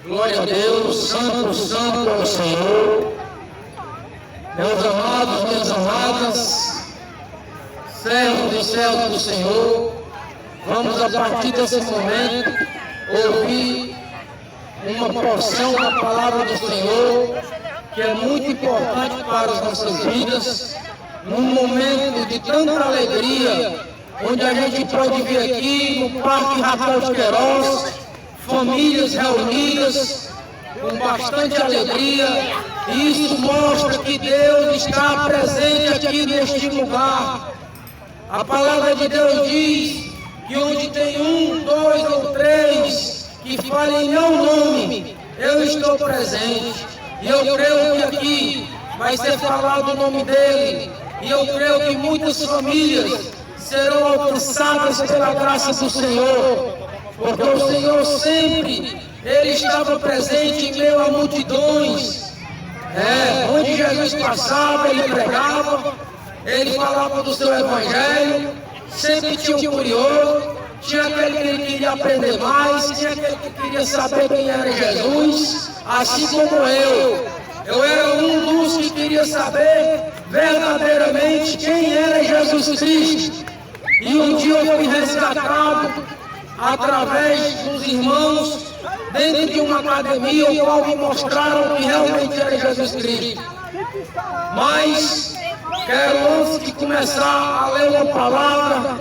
Glória a Deus, santo, santo é o Senhor. Meus amados, minhas amadas, servos e servas do Senhor, vamos a partir desse momento ouvir uma porção da palavra do Senhor, que é muito importante para as nossas vidas, num momento de tanta alegria, onde a gente pode ver aqui no Parque Rafael de Queiroz, famílias reunidas com bastante alegria, e isso mostra que Deus está presente aqui neste lugar. A palavra de Deus diz que onde tem 1, 2 ou 3 que falem em meu nome, eu estou presente. E eu creio que aqui vai ser falado o nome dele, e eu creio que muitas famílias serão alcançadas pela graça do Senhor, porque o Senhor sempre, ele estava presente em meio a multidões. Onde Jesus passava, ele pregava, ele falava do seu evangelho, sempre tinha um curioso, tinha aquele que ele queria aprender mais, tinha aquele que queria saber quem era Jesus, assim como eu era um dos que queria saber verdadeiramente quem era Jesus Cristo. E um dia eu fui resgatado através dos irmãos dentro de uma academia, o qual me mostraram que realmente era Jesus Cristo. Mas quero, antes de começar a ler uma palavra,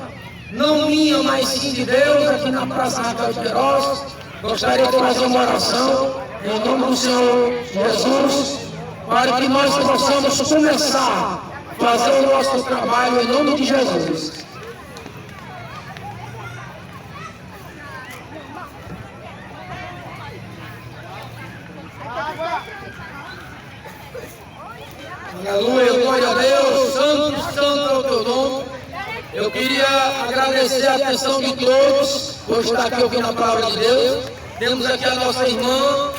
não minha, mas sim de Deus, aqui na Praça Rafael de Queiroz, gostaria de fazer uma oração em nome do Senhor Jesus, para que nós possamos começar a fazer o nosso trabalho em nome de Jesus. Aleluia, glória a Deus, santo, santo é o teu nome. Eu queria agradecer a atenção de todos por estar aqui ouvindo a palavra de Deus. Temos aqui a nossa irmã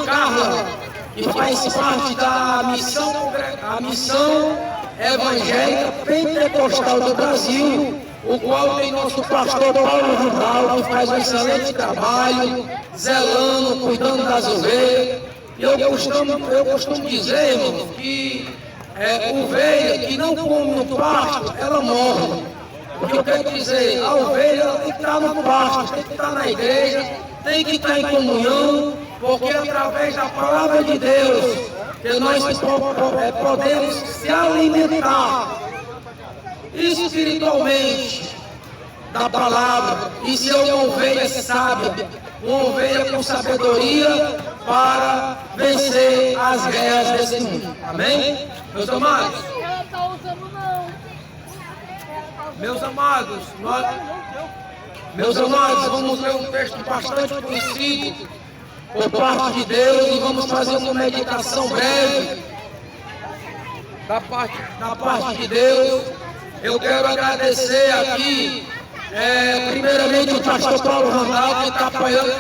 Carla, que faz parte da missão evangélica pentecostal do Brasil, o qual tem nosso pastor Paulo Randal, que faz um excelente trabalho, zelando, cuidando das ovelhas. Eu costumo dizer, irmão, que ovelha que não come no pasto, ela morre. O que eu quero dizer, a ovelha tem que estar no pasto, tem que estar na igreja, tem que estar em comunhão, porque através da palavra de Deus que nós podemos se alimentar espiritualmente da palavra e ser uma ovelha sábia, uma ovelha com sabedoria para vencer as guerras desse mundo. Amém? Meus amados? Meus amados, vamos ler um texto bastante conhecido por parte de Deus e vamos fazer uma meditação breve da parte de Deus. Eu quero agradecer aqui, primeiramente, o pastor Paulo Randal, que está apoiando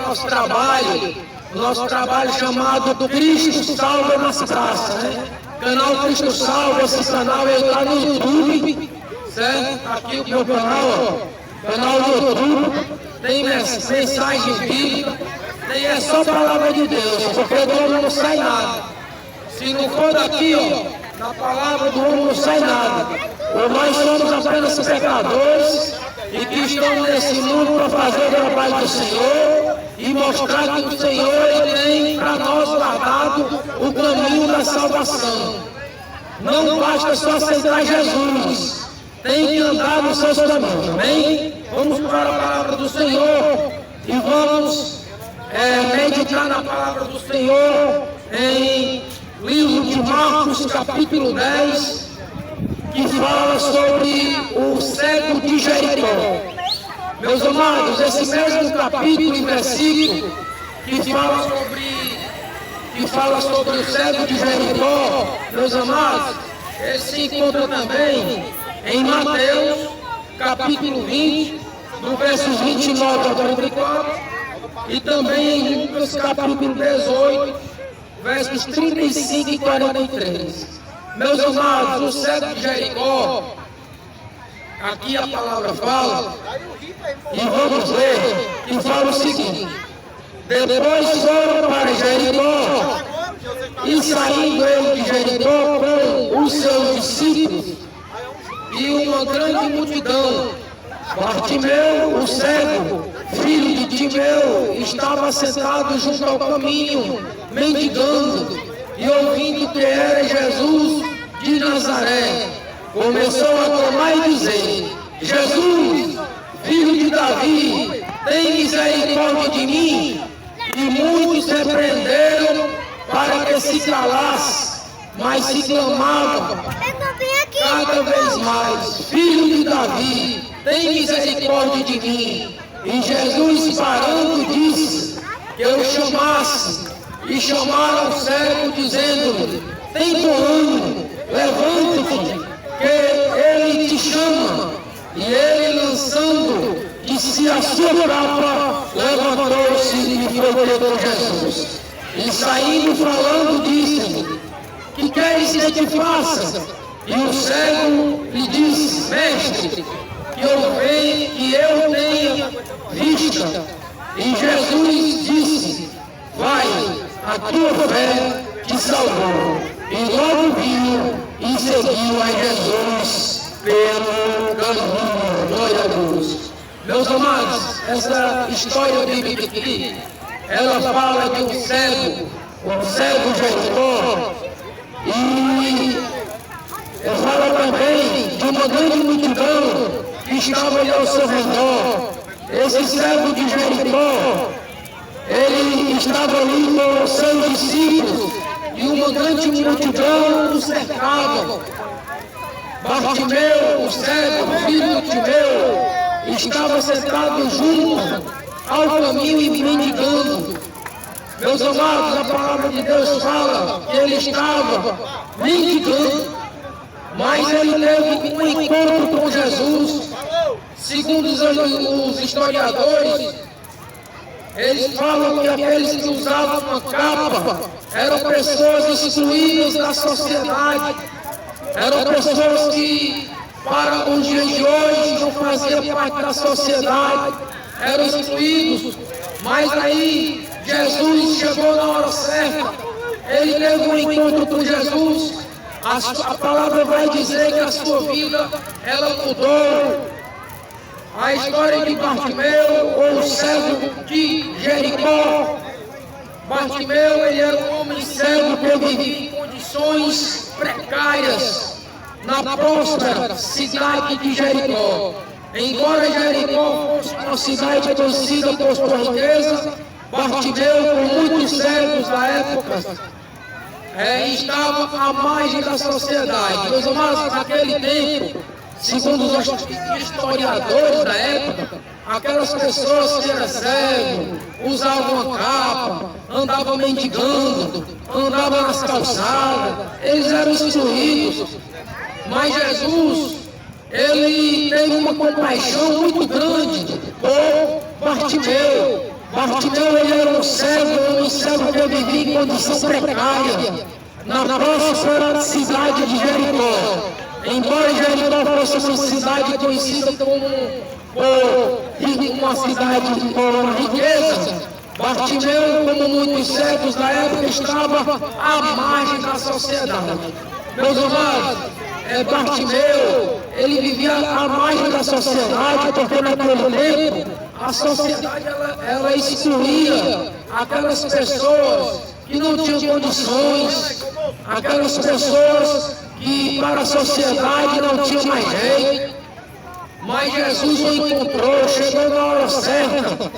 o nosso trabalho chamado Cristo Salva nas Praças, né? Canal Cristo Salva, esse canal está no YouTube, certo? Aqui o meu canal no YouTube, tem mensagem bíblica, é só palavra de Deus, porque do homem não sai nada. Se não for daqui, na palavra do homem não sai nada. Ou nós somos apenas pecadores e que estamos nesse mundo para fazer o trabalho do Senhor e mostrar que o Senhor ele tem para nós guardado o caminho da salvação. Não basta só aceitar Jesus, tem que andar nos seus caminhos. Amém? Vamos para a palavra do Senhor e vamos meditar na palavra do Senhor em livro de Marcos, capítulo 10, que fala sobre o cego de Jericó. Meus amados, esse mesmo capítulo e versículo que fala sobre o cego de Jericó, meus amados, ele se encontra também em Mateus, capítulo 20, do versos 29 ao 34, e também em Lucas, capítulo 18, versos 35 e 43. Meus amados, o cego de Jericó, aqui a palavra fala, e vamos ler, e fala o seguinte: Depois foram para Jericó, e saindo ele de Jericó com os seus discípulos e uma grande multidão, Bartimeu, o cego, filho de Timeu, estava sentado junto ao caminho, mendigando, e ouvindo que era Jesus de Nazaré, começou a clamar e dizer: Jesus, filho de Davi, tem misericórdia de mim. E muitos repreenderam para que se calasse, mas se clamava cada vez mais: Filho de Davi, tem misericórdia de mim. E Jesus, parando, disse que eu chamasse, e chamaram o cego, dizendo-lhe: tem bom ânimo, levanta-te, que ele te chama. E ele, lançando de si a sua capa, levantou-se e foi ter com Jesus. E saindo falando, disse-lhe: que queres que te faça? E o cego lhe disse: Mestre, que eu tenha vista. E Jesus disse: vai, a tua fé te salvou. E logo viu e seguiu a Jesus pelo caminho. Glória a Deus. Meus amados, essa história bíblica aqui, ela fala de um cego Jericó, e fala também de uma grande multidão que estava ali ao seu redor. Esse cego de Jericó, ele estava ali com os seus discípulos, e uma grande multidão o cercava. Bartimeu, o cego, filho de Timeu, estava sentado junto ao caminho e mendigando. Meus amados, a palavra de Deus fala que ele estava mendigando, mas ele teve um encontro com Jesus. Segundo os historiadores, eles falam que aqueles que usavam uma capa eram pessoas excluídas da sociedade, eram pessoas que, para os dias de hoje, não faziam parte da sociedade, eram excluídos. Mas aí Jesus chegou na hora certa, ele teve um encontro com Jesus. A palavra vai dizer que a sua vida, ela mudou. A história de Bartimeu, ou o cego de Jericó. Bartimeu, ele era um homem cego que vivia em condições precárias na próspera cidade de Jericó. Embora Jericó fosse uma cidade conhecida por sua riqueza, Bartimeu, com muitos cegos da época, estava à margem da sociedade. Meus amados, naquele tempo, segundo os historiadores da época, aquelas pessoas que eram cegos, usavam uma capa, andavam mendigando, andavam nas calçadas, eles eram excluídos. Mas Jesus, ele teve uma compaixão muito grande por Bartimeu. Bartimeu, ele era um cego que vivia em condição precária na próspera cidade de Jericó. Embora Jericó fosse uma cidade conhecida como uma cidade com riqueza, Bartimeu, como muitos cegos da época, estava à margem da sociedade. Meus amados, Bartimeu, ele vivia à margem da sociedade, porque naquele tempo a sociedade ela excluía aquelas pessoas que não tinham condições, aquelas pessoas que para a sociedade não tinham mais jeito. Mas Jesus o encontrou, chegou na hora certa.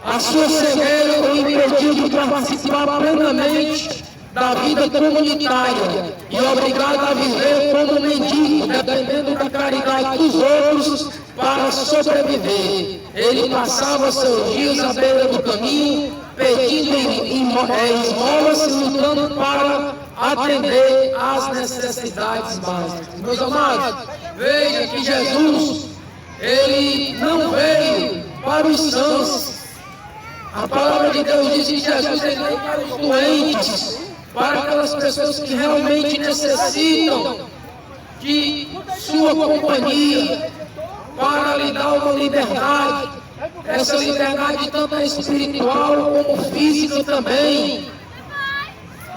A sua cegueira o impediu de participar plenamente da vida comunitária e obrigado a viver como mendigo, dependendo da caridade dos outros para sobreviver. Ele passava seus dias à beira do caminho, pedindo esmolas e lutando para atender às necessidades básicas. Meus amados, veja que Jesus, ele não veio para os sãos. A palavra de Deus diz que Jesus veio para os doentes, para aquelas pessoas que realmente necessitam de sua companhia. para lhe dar uma liberdade. Essa liberdade tanto é espiritual como física também.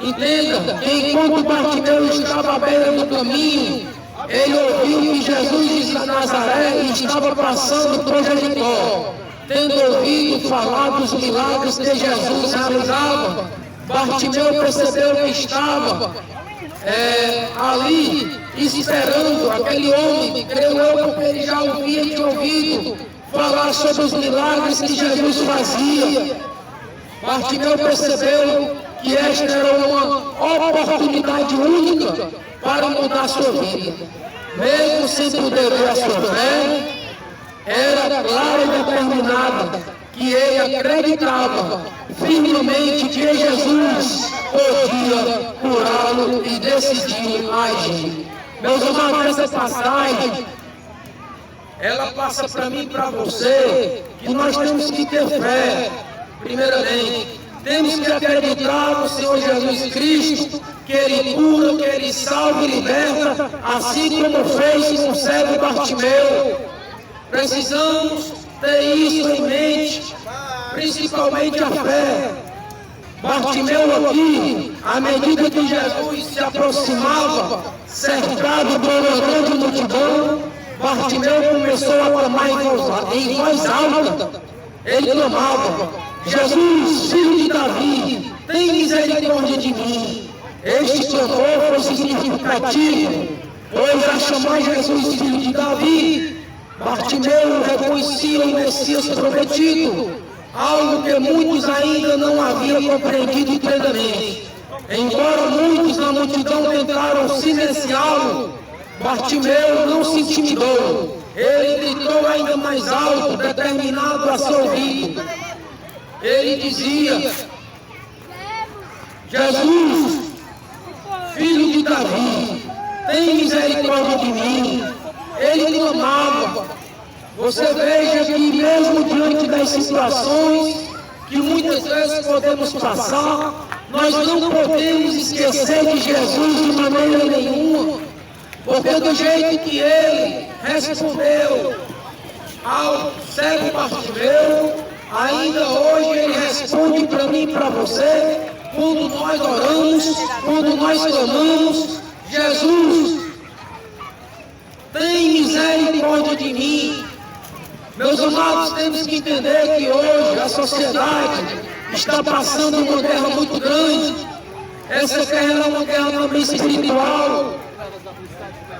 Entenda que enquanto Bartimeu estava à beira do caminho, ele ouviu que Jesus de Nazaré estava passando por Jericó. Tendo ouvido falar dos milagres que Jesus realizava, Bartimeu percebeu que estava ali esperando aquele homem, creio eu, porque ele já ouvia e tinha ouvido falar sobre os milagres que Jesus fazia. Bartimeu percebeu que esta era uma oportunidade única para mudar sua vida. Mesmo sem poder ver a sua fé, era clara e determinada que ele acreditava firmemente que Jesus podia curá-lo e decidiu agir. Meus amados, essa passagem, ela passa para mim e para você que nós temos que ter fé, primeiramente. Temos que acreditar no Senhor Jesus Cristo, que Ele cura, que Ele salva e liberta, assim como fez com o cego Bartimeu. Precisamos ter isso em mente, principalmente a fé. Bartimeu aqui, à medida que Jesus se aproximava, cercado por uma grande multidão, Bartimeu começou a clamar em voz alta. Ele clamava: Jesus, filho de Davi, tem misericórdia de mim. Este clamor foi significativo, pois a chamar Jesus, filho de Davi, Bartimeu reconhecia o Messias prometido, algo que muitos ainda não haviam compreendido plenamente. Embora muitos na multidão tentaram silenciá-lo, Bartimeu não se intimidou. Ele gritou ainda mais alto, determinado a ser ouvido. Ele dizia: Jesus, filho de Davi, tem misericórdia de mim. Ele clamava. Você veja que mesmo diante das situações que muitas vezes podemos passar, nós não podemos esquecer de Jesus de maneira nenhuma, porque do jeito que ele respondeu ao cego Bartimeu, ainda hoje ele responde para mim e para você, quando nós oramos, quando nós clamamos: Jesus, tem misericórdia de mim. Meus amados, temos que entender que hoje a sociedade está passando uma guerra muito grande. Essa guerra é uma guerra também espiritual.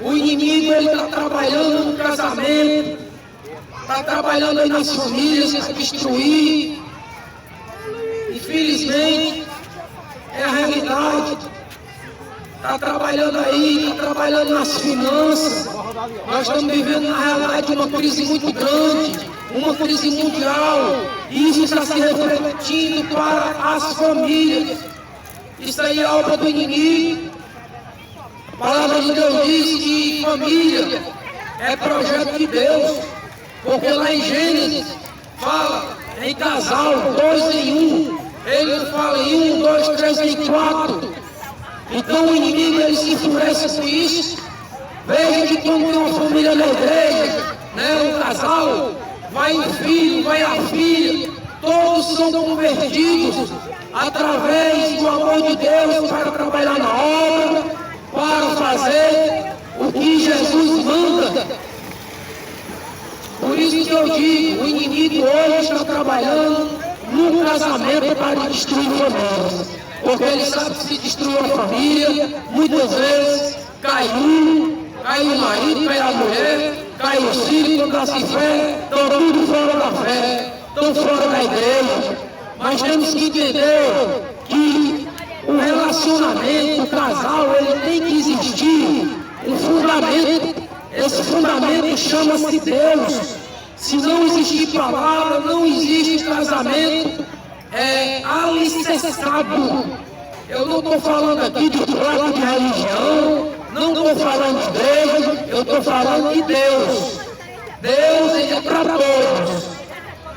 O inimigo está trabalhando no casamento, está trabalhando aí nas famílias para destruir. Infelizmente, é a realidade. Está trabalhando aí, está trabalhando nas finanças. Nós estamos vivendo, na realidade, uma crise muito grande, uma crise mundial. E isso está se refletindo para as famílias. Isso aí é obra do inimigo. A palavra de Deus diz que família é projeto de Deus. Porque lá em Gênesis fala em casal, 2 em 1. Ele não fala em 1, 2, 3 em 4. Então o inimigo ele se enfurece com isso. Veja que quando tem uma família na igreja, um casal, vai o filho, vai a filha, todos são convertidos através do amor de Deus para trabalhar na obra, para fazer o que Jesus manda. Por isso que eu digo, o inimigo hoje está trabalhando no casamento para destruir famílias. Porque ele sabe que se destruir a família, muitas vezes cai o marido, cai a mulher, cai os filhos, não dá se fé, estão tudo fora da fé, estão fora da igreja. Mas temos que entender que o relacionamento, o casal, ele tem que existir um fundamento. Esse fundamento chama-se Deus. Se não existir palavra, não existe casamento alicerçado. Eu não estou falando aqui de troca de religião, não estou falando de igreja, eu estou falando de Deus. Deus, ele é para todos.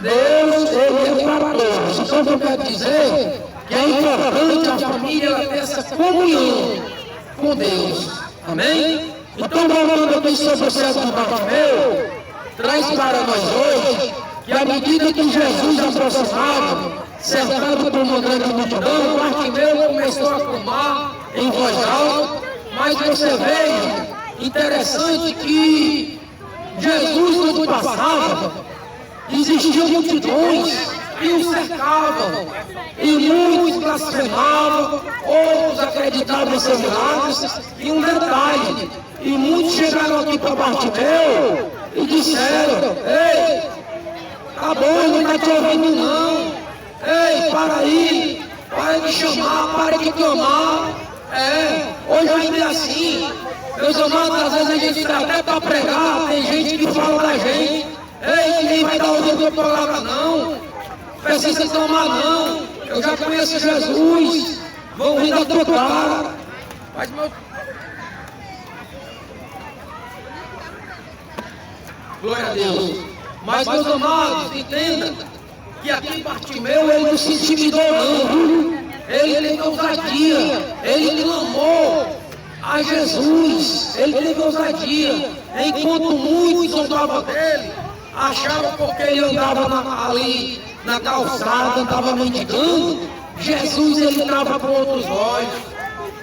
Deus, ele é para todos. Então eu quero dizer que é importante a família ter essa comunhão com Deus. Amém? Então, falando aqui sobre o cego de Bartimeu, traz para nós hoje que à medida que Jesus aproximava, cercado por uma grande multidão, Bartimeu começou a clamar em voz alta, mas você veja, interessante que Jesus, quando passava, existiam multidões que o cercavam, e muitos blasfemavam, outros acreditavam em seus milagres, e um detalhe, e muitos chegaram aqui para Bartimeu e disseram: ei, tá bom, não está te ouvindo não, ei, para aí, para de chamar, para de clamar, hoje ainda é assim, meus amados, às vezes a gente está até para pregar, tem gente que fala da gente, ei, ninguém vai dar ouvido a palavra não, precisa clamar não, eu já conheço Jesus, vão rir da tua cara, mas meu... Glória a Deus. Mas, meus amados, entenda que aqui Bartimeu, ele não se intimidou não, ele teve ousadia, ele clamou a Jesus, ele teve ousadia, enquanto muitos zombavam dele, achavam porque ele andava ali na calçada, andava mendigando, Jesus ele estava com outros olhos,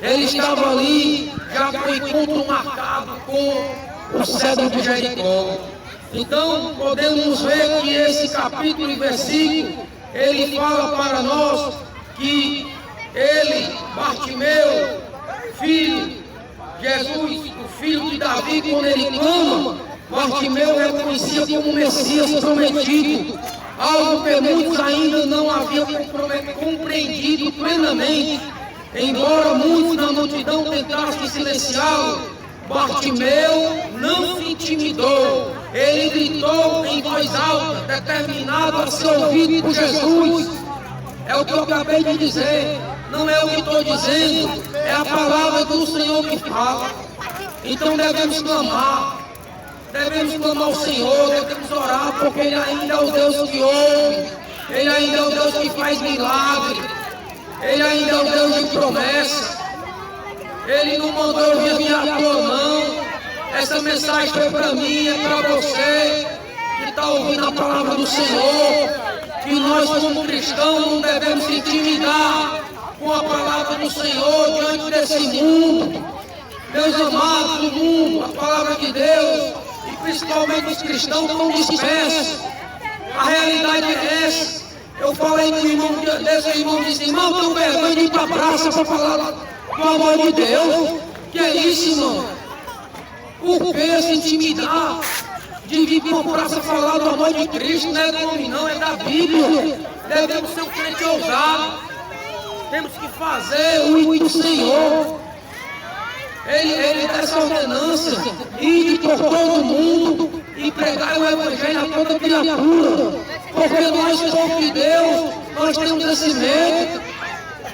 ele estava ali já com o encontro marcado com o cedro de Jericó. Então podemos ver que esse capítulo e versículo, ele fala para nós que ele, Bartimeu, filho, Jesus, o filho de Davi, quando ele clama, Bartimeu é conhecido como o Messias prometido, algo que muitos ainda não haviam compreendido plenamente, embora muitos na multidão tentassem silenciá-lo. Bartimeu não se intimidou, ele gritou em voz alta, determinado a ser ouvido por Jesus. É o que eu acabei de dizer, não é o que estou dizendo, é a palavra do Senhor que fala. Então devemos clamar ao Senhor, devemos orar, porque Ele ainda é o Deus que ouve, Ele ainda é o Deus que faz milagre, Ele ainda é o Deus de promessa. Ele não mandou eu vir à toa não, essa mensagem foi para mim, é para você que está ouvindo a palavra do Senhor, que nós como cristãos não devemos se intimidar com a palavra do Senhor diante desse mundo. Meus amados do mundo, a palavra de Deus, e principalmente os cristãos estão dispersos, a realidade é essa. Eu falei com o irmão desse, o irmão disse: irmão, tenho vergonha de ir para a praça para falar do amor de Deus. Que é isso, irmão? Por que se intimidar de vir para uma praça falar do amor de Cristo? Não é do homem não, é da Bíblia. Devemos ser um crente ousado, temos que fazer o do Senhor. Ele dá essa ordenança, ir por todo mundo e pregar o Evangelho a toda criatura, porque nós, povo de Deus, nós temos esse medo.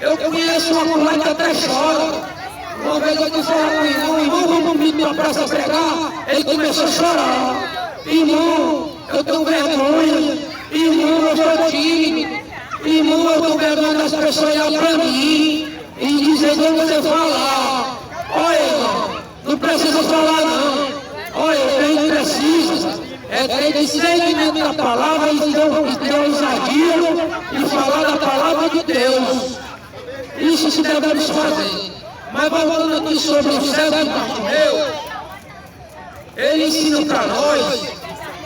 Eu conheço uma mulher que até chora. Uma vez eu fui falar com o irmão, vamos vir para a praça pregar, ele começou a chorar. Irmão, eu tenho vergonha, irmão, eu sou tímido, irmão, eu tenho vergonha das pessoas olhar para mim e dizer quando você falar. Olha, irmão, não precisa falar não. Olha, quem precisa é ter discernimento da palavra e ter ousadia e falar da palavra de Deus. Isso se devemos fazer. Mas voltando aqui sobre o cego de Bartimeu, ele ensina para nós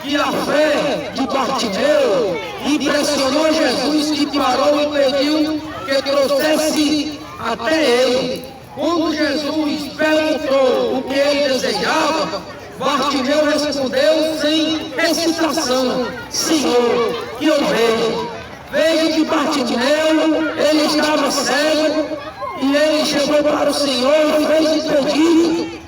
que a fé de Bartimeu impressionou Jesus, que parou e pediu que trouxesse até ele. Quando Jesus perguntou o que ele desejava, Bartimeu respondeu sem hesitação: Senhor, que eu vejo. Veja que Bartimeu, ele estava cego, e ele chegou para o Senhor e fez o pedido.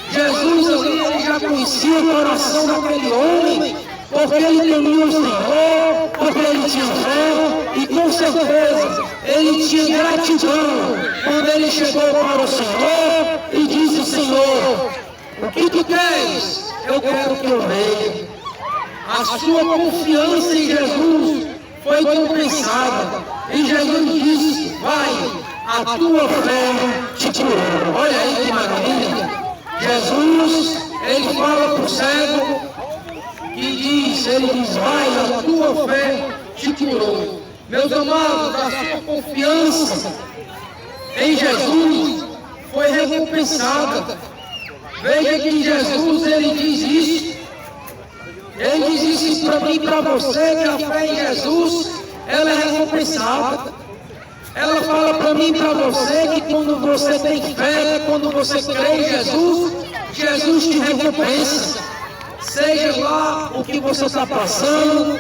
Jesus ali, ele já conhecia o coração daquele homem, porque ele temia o Senhor, porque ele tinha fé, e com certeza ele tinha gratidão quando ele chegou para o Senhor e disse: Senhor, o que tu queres? Eu quero que eu veja. A sua confiança em Jesus foi compensada, e Jesus disse: vai, a tua fé te curou. Olha aí que maravilha. Jesus, ele fala para o cego ele diz, vai, a tua fé te curou. Meus amados, a sua confiança em Jesus foi recompensada. Veja que Jesus, ele diz isso. Ele diz isso para mim e para você, que a fé em Jesus, ela é recompensada. Ela fala para mim e para você que quando você tem fé, quando você crê em Jesus, Jesus te recompensa. Seja lá o que você está passando,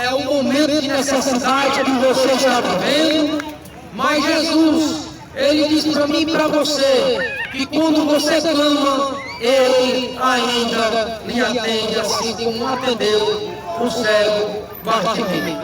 é o momento de necessidade que você está vivendo, mas Jesus, ele diz para mim e para você, que quando você clama, ele ainda lhe atende, assim como atendeu o cego Bartimeu.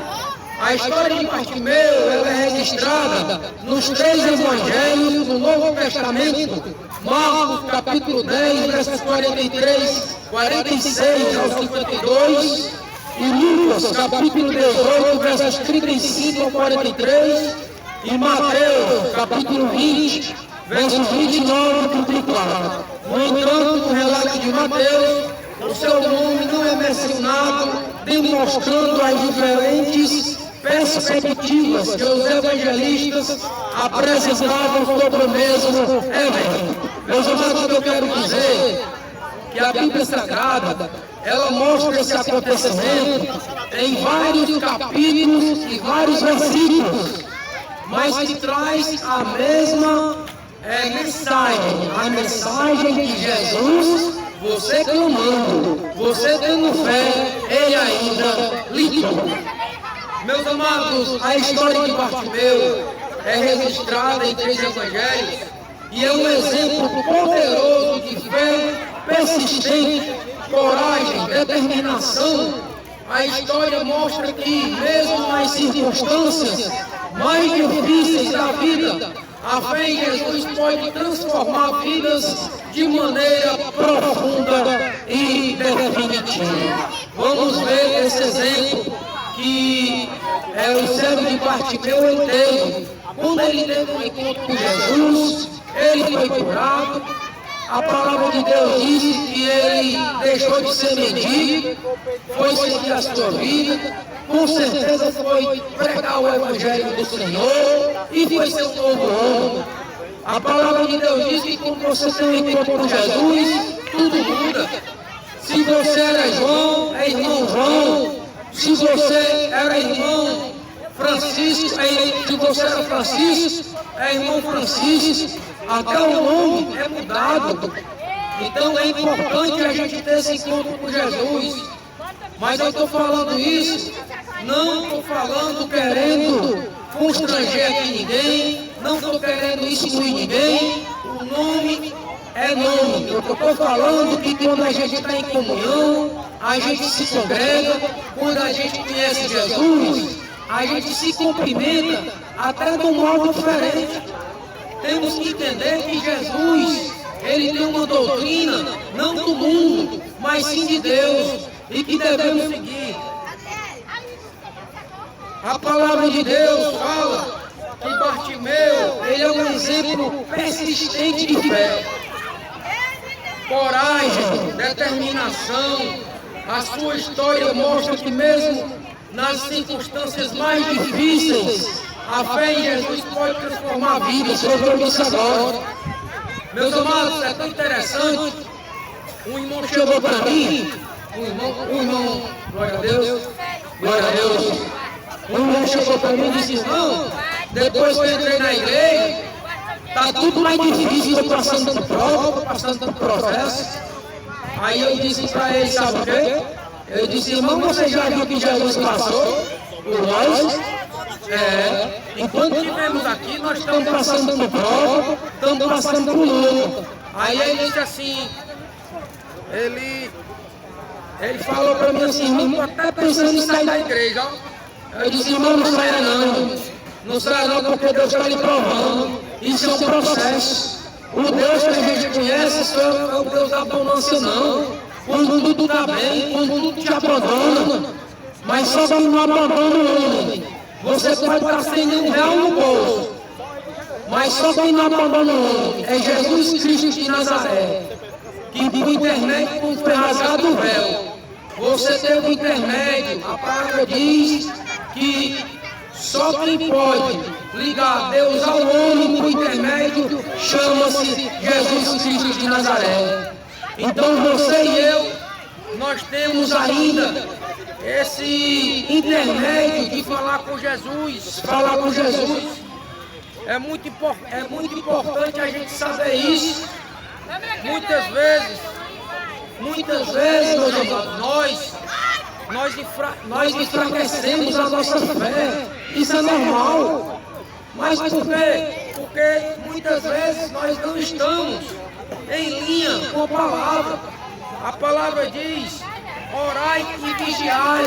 A história de Bartimeu, ela é registrada nos 3 evangelhos do Novo Testamento, Marcos capítulo 10, versos 43, 46 ao 52, e Lucas capítulo 18, versos 35 ao 43, e Mateus capítulo 20, versos 29 e 34. No entanto, no relato de Mateus, o seu nome não é mencionado, demonstrando as diferentes perspectivas que os evangelistas apresentavam sobre o mesmo evento. Meus amados, eu quero dizer que a Bíblia Sagrada, ela mostra esse acontecimento em vários capítulos e vários versículos, mas que traz a mesma mensagem, a mensagem de Jesus. Você clamando, você tendo fé, ele ainda lhe toca. Meus amados, a história de Bartimeu é registrada em 3 evangelhos e é um exemplo poderoso de fé persistente, coragem, determinação. A história mostra que, mesmo nas circunstâncias mais difíceis da vida, a fé em Jesus pode transformar vidas de maneira profunda e definitiva. Vamos ver esse exemplo que o cego de Bartimeu ele teve. Quando ele teve um encontro com Jesus, ele foi curado. A palavra de Deus diz que ele deixou de ser mendigo, foi seguir a sua vida, com certeza foi pregar o Evangelho do Senhor e foi ser um novo homem. A palavra de Deus diz que quando você tem um encontro com Jesus, tudo muda. Se você era João, é irmão João. Se você era irmão Francisco, se você era Francisco, é irmão Francisco. Até o nome é mudado. Então é importante a gente ter esse encontro com Jesus. Mas eu estou falando isso, não estou falando querendo constranger aqui ninguém, não estou querendo excluir ninguém. O nome é nome. Eu estou falando que quando a gente está em comunhão, a gente se congrega, quando a gente conhece Jesus, a gente se cumprimenta até de um modo diferente. Temos que entender que Jesus, ele tem uma doutrina, não do mundo, mas sim de Deus, e que devemos seguir. A palavra de Deus fala que Bartimeu, ele é um exemplo persistente de fé, coragem, determinação. A sua história mostra que mesmo nas circunstâncias mais difíceis, a fé em Jesus pode transformar vidas. Eu vou isso agora. Meus amados, é tão interessante. Um irmão chegou para mim, um irmão, glória a Deus, um irmão chegou para mim e disse, não, depois que eu entrei na igreja, está tudo mais difícil, estou passando por prova, estou passando por processo. Aí eu disse para ele, sabe o quê? Eu disse, irmão, você já viu que Jesus passou por nós? Enquanto estivemos aqui, nós estamos passando por prova, estamos passando por luta. Aí ele disse assim, ele falou para mim assim, irmão, estou até pensando em sair da igreja. Eu disse, irmão, não saia não. Não saia não, porque Deus está lhe provando. Isso é um processo. O Deus que a gente conhece é o Deus da abundância, não. Quando tudo está bem, quando tudo te abandona, mas só que não abandona o homem. Você pode estar sem nenhum real no bolso, mas só quem não abandona o homem é Jesus Cristo de Nazaré, que por internet, quando foi rasgado o véu, você tem um intermédio. A palavra diz que só quem pode ligar Deus ao homem por intermédio chama-se Jesus Cristo de Nazaré. Então você e eu, nós temos ainda esse intermédio de falar com Jesus. Falar com Jesus. É muito importante a gente saber isso. Muitas vezes, meus amados, nós enfraquecemos a nossa fé. Isso é normal. Mas por quê? Porque muitas vezes nós não estamos em linha com a palavra. A palavra diz: orai e vigiai.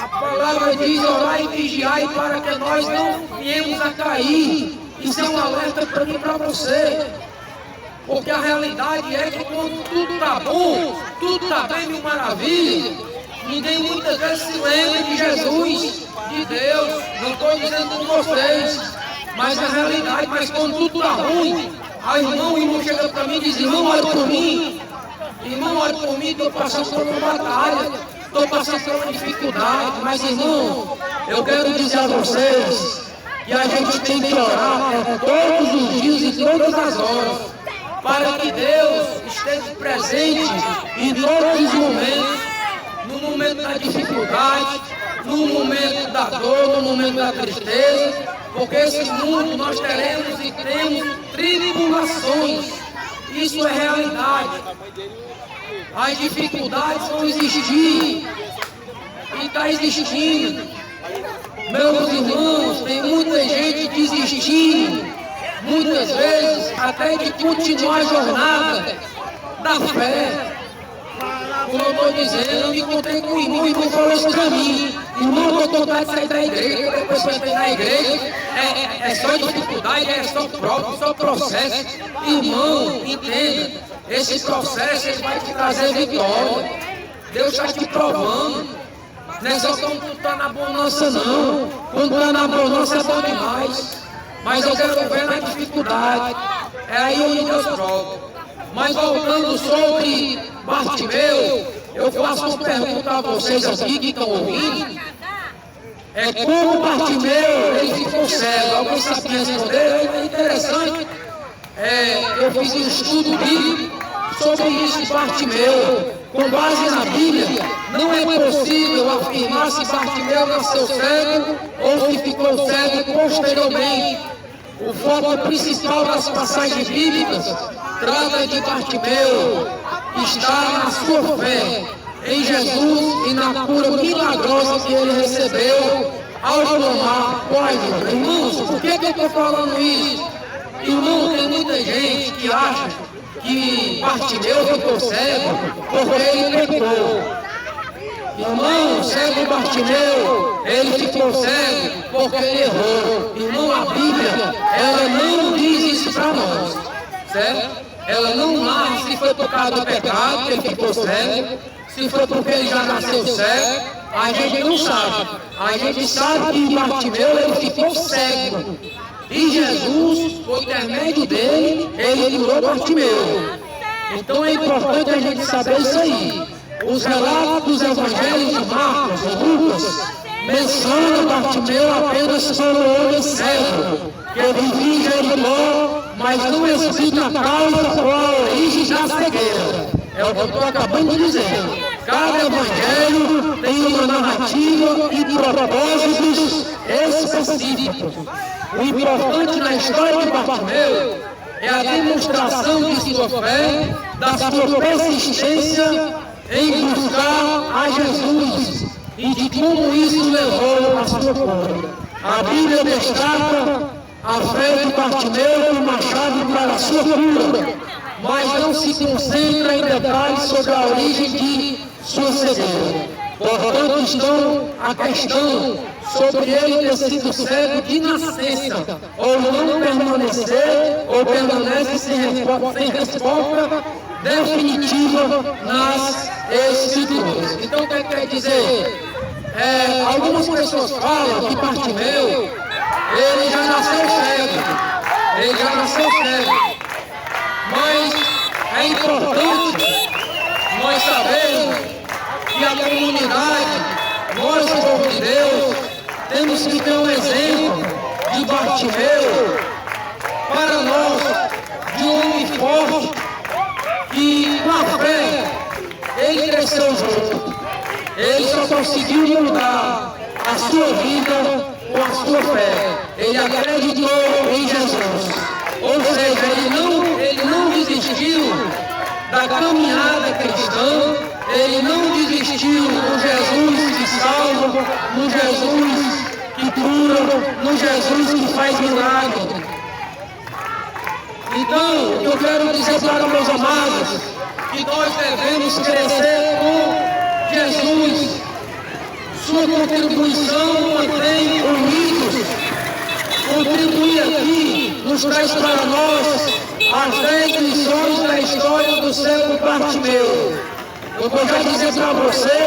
A palavra diz: orai e vigiai para que nós não viemos a cair. Isso é um alerta para mim e para você. Porque a realidade é que quando tudo está bom, tudo está bem, mil maravilha, ninguém muitas vezes se lembra de Jesus, de Deus. Não estou dizendo com vocês, mas a realidade, mas quando tudo está ruim, o irmão chega para mim e diz: irmão, ore por mim. Irmão, ore por mim, estou passando por uma batalha, estou passando por uma dificuldade. Mas irmão, eu quero dizer a vocês que a gente tem que orar todos os dias e todas as horas, para que Deus esteja presente em todos os momentos, no momento da dificuldade, no momento da dor, no momento da tristeza, porque esse mundo nós teremos e temos tribulações. Isso é realidade. As dificuldades vão existir e está existindo. Meus irmãos, tem muita gente desistindo, muitas vezes até de continuar a jornada da fé. Como eu estou dizendo, eu me encontrei com o irmão falou isso para mim: irmão, eu estou com vontade de sair da igreja. Depois que eu entrei na igreja, é só dificuldade, é só prova, só processo. Irmão, entenda, esse processo ele vai te trazer vitória. Deus está te provando. Não é só quando tu está na bonança, não. Quando tu está na bonança é bom demais. Mas eu quero ver na dificuldade. É aí onde Deus prova. Mas voltando sobre Bartimeu, eu faço uma pergunta a vocês aqui que estão ouvindo. É como Bartimeu ele ficou cego. Alguém sabe responder? É interessante. Eu fiz um estudo bíblico sobre isso de Bartimeu. Com base na Bíblia, não é possível afirmar se Bartimeu nasceu cego ou se ficou cego posteriormente. O foco principal das passagens bíblicas trata de Bartimeu, está na sua fé em Jesus e na cura milagrosa que ele recebeu ao clamar por ajuda. Irmãos, por que eu estou falando isso? Irmão, tem muita gente que acha que Bartimeu ficou cego porque ele pecou. Irmão, cego Bartimeu, ele ficou cego porque ele errou. Irmão, a Bíblia, ela não diz isso para nós, certo? Ela não narra se foi por causa do pecado que ele ficou cego, se foi porque ele já nasceu cego, a gente não sabe. A gente sabe que Bartimeu, ele ficou cego. E Jesus, por intermédio dele, ele curou Bartimeu. Então é importante a gente saber isso aí. Os relatos dos evangelhos de Marcos e Lucas mencionam Bartimeu apenas como homem cego, que vivia em Jericó, mas não explica a causa ou a origem da cegueira. É o que eu estou acabando de dizer. Cada evangelho tem uma narrativa e propósitos específicos. O importante na história de Bartimeu é a demonstração de sua fé, da sua persistência em buscar a Jesus e de como isso levou a sua cura. A Bíblia destaca a fé de Bartimeu como uma chave para a sua cura, mas não se concentra em detalhes sobre a origem de sua cegueira. Portanto, estão a questão sobre ele ter sido cego de nascença, ou não permanecer, ou permanece sem resposta definitiva nas Escrituras. Então, o que quer dizer? Algumas pessoas falam que Bartimeu, ele já nasceu cego, mas é importante nós sabemos que a comunidade, nós, o povo de Deus, temos que ter um exemplo de Bartimeu para nós, de um homem forte, que com a fé ele cresceu junto. Ele só conseguiu mudar a sua vida com a sua fé. Ele acreditou em Jesus. Ou seja, ele não desistiu da caminhada cristã, ele não desistiu do Jesus que salva, no Jesus que cura, no Jesus que faz milagre. Então, eu quero dizer para meus amados que nós devemos crescer com Jesus. Sua contribuição mantém unidos. Contribuir aqui nos traz para nós as 10 lições da história do cego Bartimeu. Eu vou já dizer para você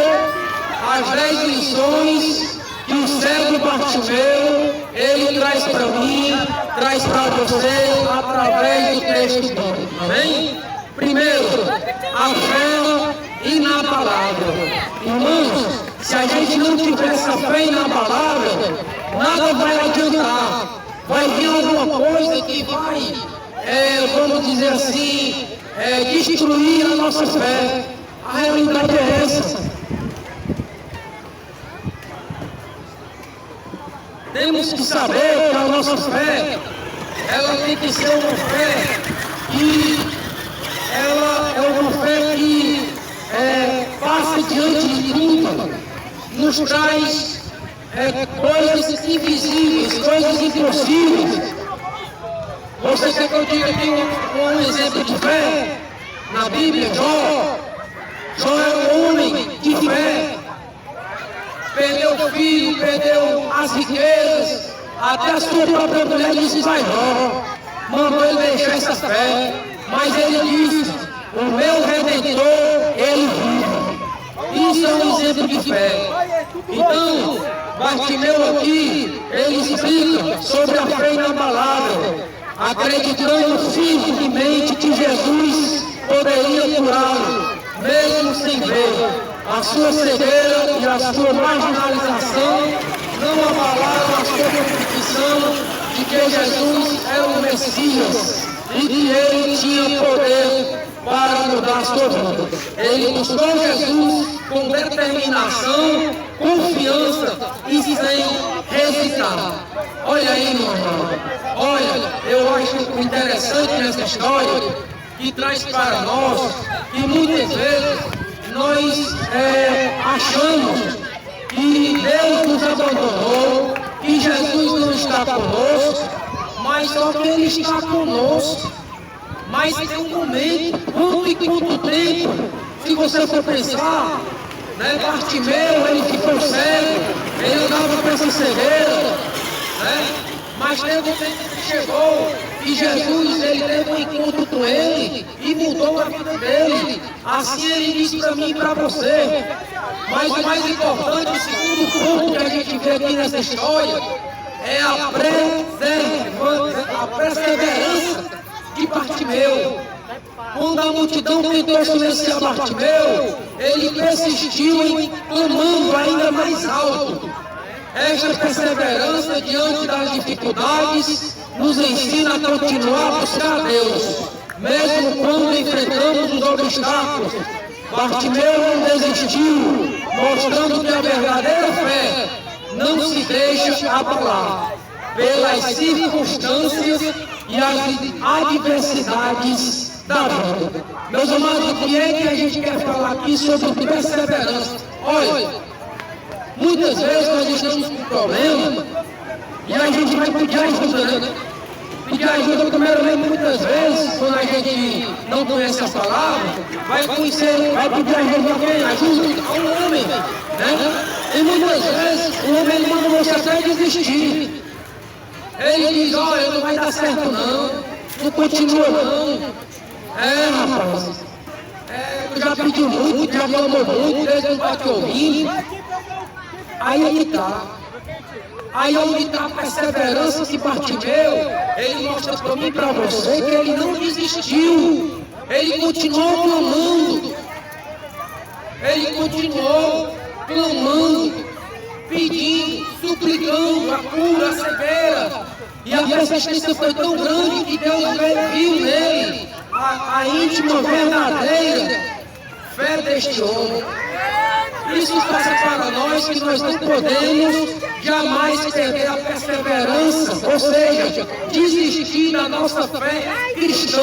as 10 lições que o cego Bartimeu, ele traz para mim, traz para você, através do texto bíblico. Amém? Primeiro, a fé inabalável. Irmãos, se a gente não tiver essa fé inabalável, nada vai adiantar. Vai vir alguma coisa que vai, vamos dizer assim, destruir a nossa fé. A realidade é essa. Temos que saber que a nossa fé, ela tem que ser uma fé que ela é uma fé que passa diante de tudo, nos traz coisas invisíveis, coisas impossíveis. Você quer que eu diga aqui um exemplo de fé? Na Bíblia, Jó é um homem de fé. Perdeu o filho, perdeu as riquezas, até a sua própria mulher disse: vai Jó, mandou ele deixar essa fé, mas ele disse: o meu Redentor, ele vive. Isso é um exemplo de fé. Então, Bartimeu aqui, ele explica sobre a fé inabalável, acreditando firmemente que Jesus poderia curá-lo, mesmo sem ver. A sua cegueira e a sua marginalização não abalaram a sua convicção de que Jesus era o Messias e que ele tinha poder para mudar a sua vida. Ele buscou Jesus com determinação, confiança e sem hesitar. Olha aí, meu irmão. Olha, eu acho interessante nessa história que traz para nós que muitas vezes nós achamos que Deus nos abandonou, que Jesus não está conosco, mas só que Ele está conosco. Mas tem um momento, quanto tempo, se você for pensar, né, Bartimeu, ele ficou cego, ele andava com essa cegueira, né? Mas teve um tempo que chegou e Jesus, ele teve um encontro com ele e mudou a vida dele. Assim ele disse para mim e para você. Mas o mais importante, o segundo ponto que a gente vê aqui nessa história, é a perseverança de Bartimeu. Quando a multidão tentou silenciar Bartimeu, ele persistiu em clamando ainda mais alto. Esta perseverança diante das dificuldades nos ensina a continuar a buscar a Deus, mesmo quando enfrentamos os obstáculos. Bartimeu não desistiu, mostrando que a verdadeira fé não se deixa abalar pelas circunstâncias e as adversidades da vida. Meus amados, o que é que a gente quer falar aqui sobre perseverança? Olha, muitas vezes nós estamos com problema e a gente vai pedir ajuda, né? Pedir ajuda, primeiramente, muitas vezes, quando a gente não conhece a palavra, vai pedir ajuda a quem? Ajuda a um homem, né? E muitas vezes o homem manda você até desistir. Ele diz: olha, não vai dar certo não continua não. Rapaz, eu já pedi muito, já clamou muito, Deus não vai te ouvir. Aí onde está? Aí onde está a perseverança de Bartimeu? Ele mostra para mim e para você que ele não desistiu. Ele continuou clamando. ele continuou clamando, pedindo, suplicando a cura, a cegueira. E a persistência foi tão grande que Deus viu nele a íntima, verdadeira fé deste homem. Isso passa para nós que nós não podemos jamais perder a perseverança, ou seja, desistir da nossa fé cristã.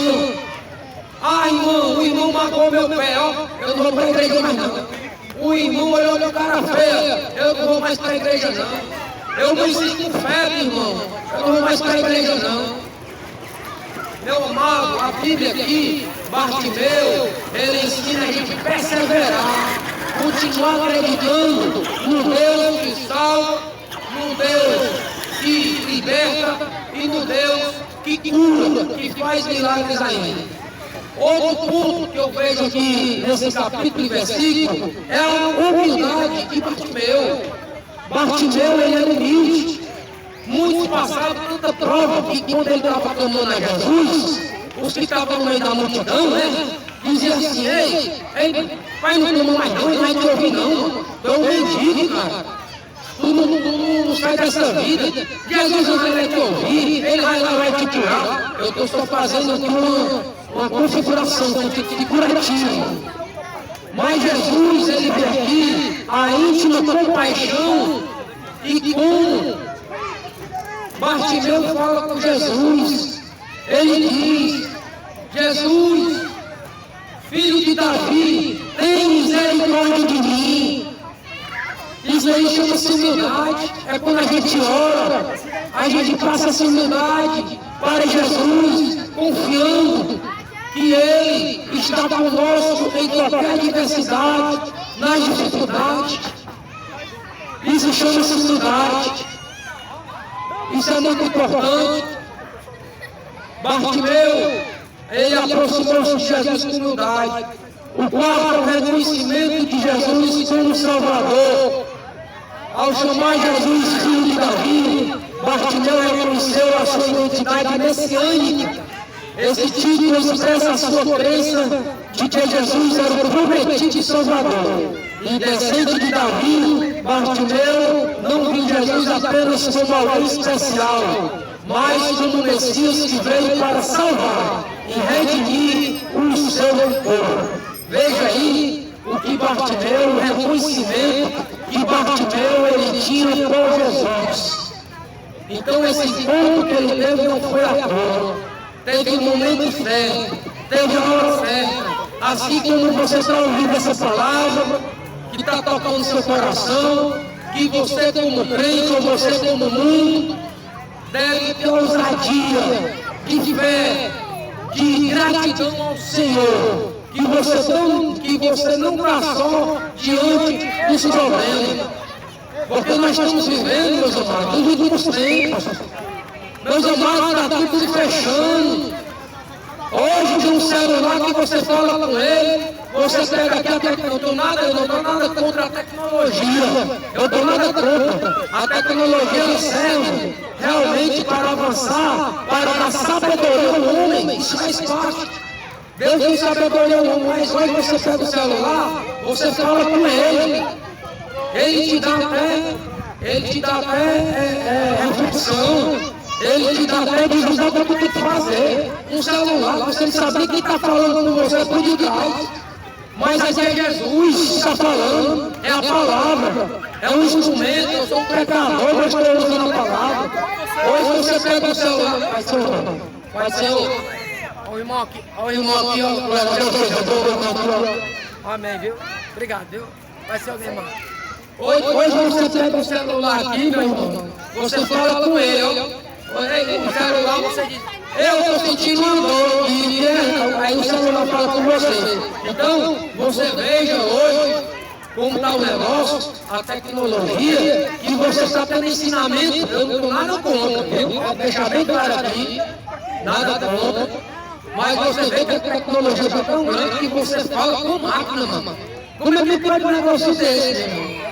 Ah, irmão, o irmão magoou meu pé, ó, eu não vou para a igreja mais não. O irmão olhou meu cara feia, eu não vou mais para a igreja não. Eu não insisto com fé, irmão, eu não vou mais para a igreja não. Meu amado, a Bíblia aqui, Bartimeu, ele ensina a gente a perseverar, continuar acreditando no Deus que salva, no Deus que liberta e no Deus que cura, que faz milagres ainda. Outro ponto que eu vejo aqui nesse capítulo e versículo é a humildade de Bartimeu. Bartimeu, ele era humilde. Muitos passaram tanta prova que quando ele estava clamando a Jesus, os que estavam no meio da multidão, né, diziam assim: ei, pai, não clama mais não, ele não vai te ouvir não. Tu é um mendigo, cara. Tu não sai dessa vida. Jesus não vai te ouvir, ele vai lá, vai te curar. Eu estou só fazendo aqui uma configuração de curativo. Mas Jesus, ele vê aqui a íntima compaixão e como Bartimeu fala com Jesus. Ele diz: Jesus, filho de Davi, tem misericórdia de mim. Isso aí chama-se humildade. É quando a gente ora, a gente passa essa humildade para Jesus, confiando que Ele está conosco em qualquer adversidade, nas dificuldades. Isso chama-se humildade. Isso é muito importante. Bartimeu, ele aproximou-se de Jesus com humildade. O quarto é o reconhecimento de Jesus como Salvador. Ao chamar Jesus filho de Davi, Bartimeu reconheceu a sua identidade messiânica. Esse título expressa a sua crença de que Jesus era o prometido Salvador. E descendente de Davi, Bartimeu não viu Jesus apenas como alguém especial, mas como o Messias que veio para salvar e redimir o seu povo. Veja aí o que Bartimeu, o reconhecimento que Bartimeu ele tinha por Jesus. Então esse encontro que ele teve não foi à toa. Teve um momento certo, teve a hora certa. Assim como você está ouvindo essa palavra, que está tocando no seu coração, que você como crente ou você como mundo, deve ter ousadia de fé, de gratidão ao Senhor, que você não está só diante dos problemas, porque nós estamos vivendo, meus amados, nos últimos tempos. Meus amados, está tudo se fechando. Hoje tem um celular que você fala com ele, você pega aqui a tecnologia. Eu não estou nada contra a tecnologia. Eu estou nada contra. A tecnologia serve realmente para avançar, para dar sabedoria ao homem. Isso faz parte. Deus tem sabedoria ao homem, mas hoje você pega o celular, você fala com ele. Ele te dá até reflexão. Ele te dá até de ajudar para tu fazer. Um celular, você não sabe quem está falando com você por detrás. Mas aqui é Jesus que está falando, é a palavra, é um instrumento. Eu sou um pecador, mas estou usando a palavra. Hoje você pega o celular, vai ser o irmão aqui, ó. Amém, viu? Obrigado, viu? Vai ser o irmão. Hoje você pega o celular aqui, meu irmão, você fala com ele, ó. O celular você diz: eu estou sentindo uma dor, aí o celular fala com você. Então, você veja hoje como está o negócio, a tecnologia, e você está tendo ensinamento. Eu não estou nada contra, viu? Vou deixar bem claro aqui, nada contra. Mas você vê que a tecnologia está tão grande que você fala com máquina, mano. Como é que pode um negócio desse, meu irmão?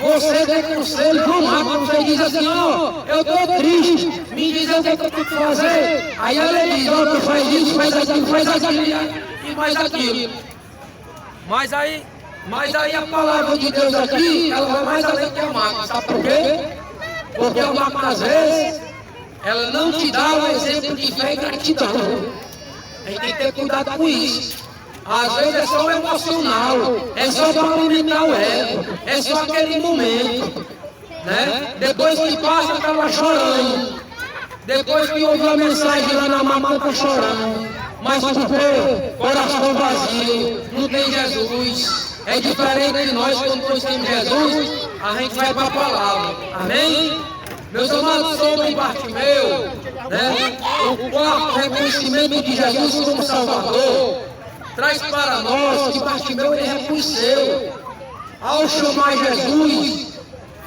Você tem conselho com máquina, você diz assim: ó, eu estou triste, me diz o que eu tenho que fazer. Aí ela diz: ó, tu faz isso, faz aquilo e mais aquilo. Mas aí Mas aí a palavra de Deus aqui, ela vai mais além que a máquina. Sabe por quê? Porque a máquina, às vezes, ela não te dá o exemplo de fé e gratidão. A gente tem que ter cuidado com isso. Às vezes é só o emocional, é só para alimentar o ego, é só aquele momento, né? Depois que passa, está lá chorando. Depois que ouve a mensagem lá na mamãe, está chorando. Mas por quê? Coração vazio, não tem Jesus. É diferente de nós, quando nós temos Jesus, a gente vai para a palavra. Amém? Meus amados, sobre Bartimeu, né? O quarto reconhecimento de Jesus como Salvador traz para nós que Bartimeu ele reconheceu. Ao chamar Jesus,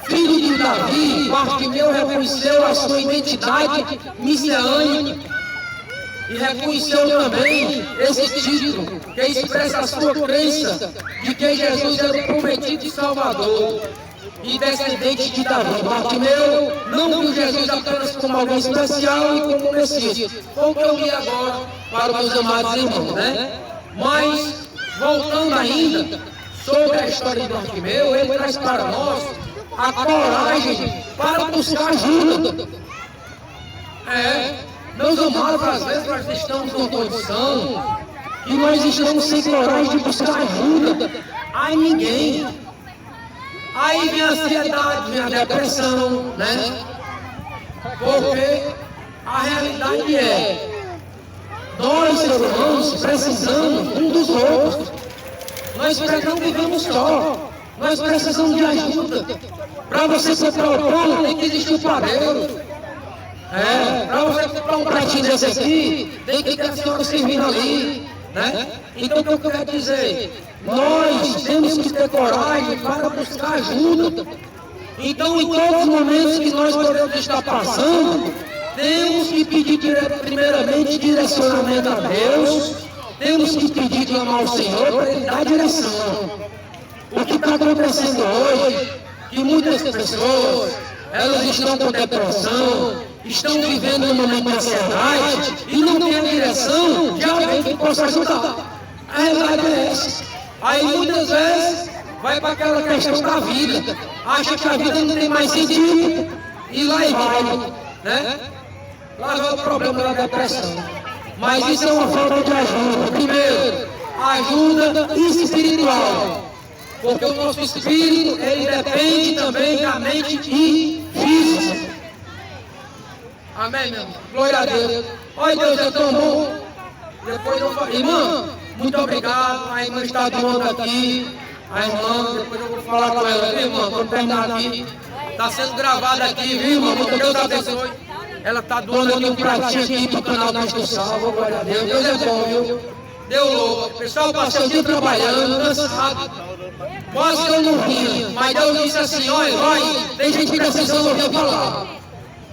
filho de Davi, Bartimeu reconheceu a sua identidade messiânica e reconheceu também esse título que expressa a sua crença de que Jesus era o prometido Salvador e descendente de Davi. Bartimeu não viu Jesus apenas como alguém especial e como Messias. Foi o que eu li agora para os meus amados irmãos, né? Mas, voltando ainda sobre a história de Bartimeu, ele traz para nós a coragem para buscar ajuda. Meus amados, às vezes nós estamos numa condição e nós estamos sem coragem de buscar ajuda a ninguém. Aí vem a ansiedade, vem a depressão, né? Porque a realidade é, nós, seres humanos, precisamos um dos outros. Nós não vivemos só. Nós precisamos de ajuda. Para você comprar o pão, tem que existir o padeiro. Para você comprar um pratinho desse aqui, tem que ter a senhora servindo ali, né? Então o que eu quero dizer? Nós temos que ter coragem para buscar ajuda. Então, em todos os momentos que nós podemos estar passando, temos que pedir primeiramente direcionamento a Deus, temos que pedir clamar ao Senhor para Ele dar direção. O que está acontecendo hoje, que muitas pessoas, elas estão com depressão, estão vivendo um momento de ansiedade e não tem a direção de alguém que possa ajudar. A realidade é essa. Aí muitas vezes vai para aquela questão da vida, acha que a vida não tem mais sentido e lá vai, né? Lá vai o problema da depressão. Mas isso é uma falta de ajuda. Primeiro, ajuda espiritual. Porque o nosso espírito, ele depende também da mente e física. Amém, meu irmão? Glória a Deus. Olha, Deus é tão bom. Depois eu falo, irmã, muito obrigado. A irmã está doando aqui. A irmã, depois eu vou falar com ela, viu, irmã? Quando terminar aqui, está sendo gravado aqui, viu, irmã? Que Deus abençoe. Ela está doando aqui um pratinho aqui para o canal Cristo Salva. Glória a Deus. Deus é bom, viu? Deu louco. O pessoal passou o dia trabalhando, cansado. Quase que eu não vinha. Mas Deus disse assim: olha, vai, tem gente precisando ouvir a palavra.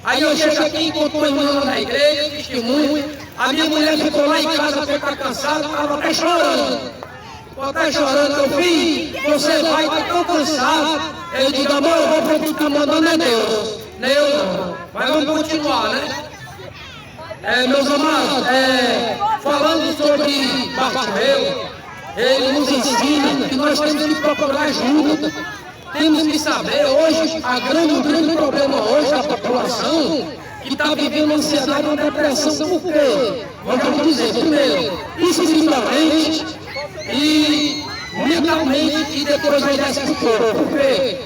Aí eu chego aqui, encontro uma irmã lá na igreja, testemunho. A minha mulher ficou lá em casa porque está cansada, estava até chorando. Estou até chorando, meu filho, você vai, está tão cansado. Eu digo, amor, eu vou para quem está mandando é Deus. Nem eu não. Mas vamos continuar, né? Meus amados, falando sobre Bartimeu, ele nos ensina que nós temos que procurar ajuda. Temos que saber hoje, o grande problema hoje da população que está vivendo ansiedade e depressão. Por quê? Vamos dizer, primeiro, espiritualmente e mentalmente e depois vai descer para o corpo. Por quê?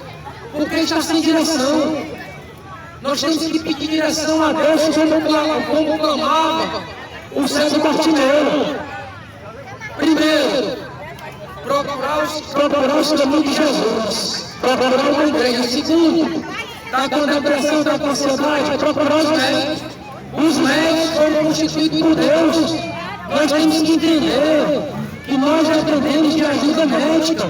Porque está sem direção. Nós temos que pedir direção a Deus como clamava o cego Bartimeu. Primeiro, procurar os caminhos de Jesus. Procurar uma igreja. Segundo, está com depressão, está com ansiedade, procurar os médicos. Os médicos foram constituídos por Deus. Nós temos que entender que nós dependemos de ajuda médica.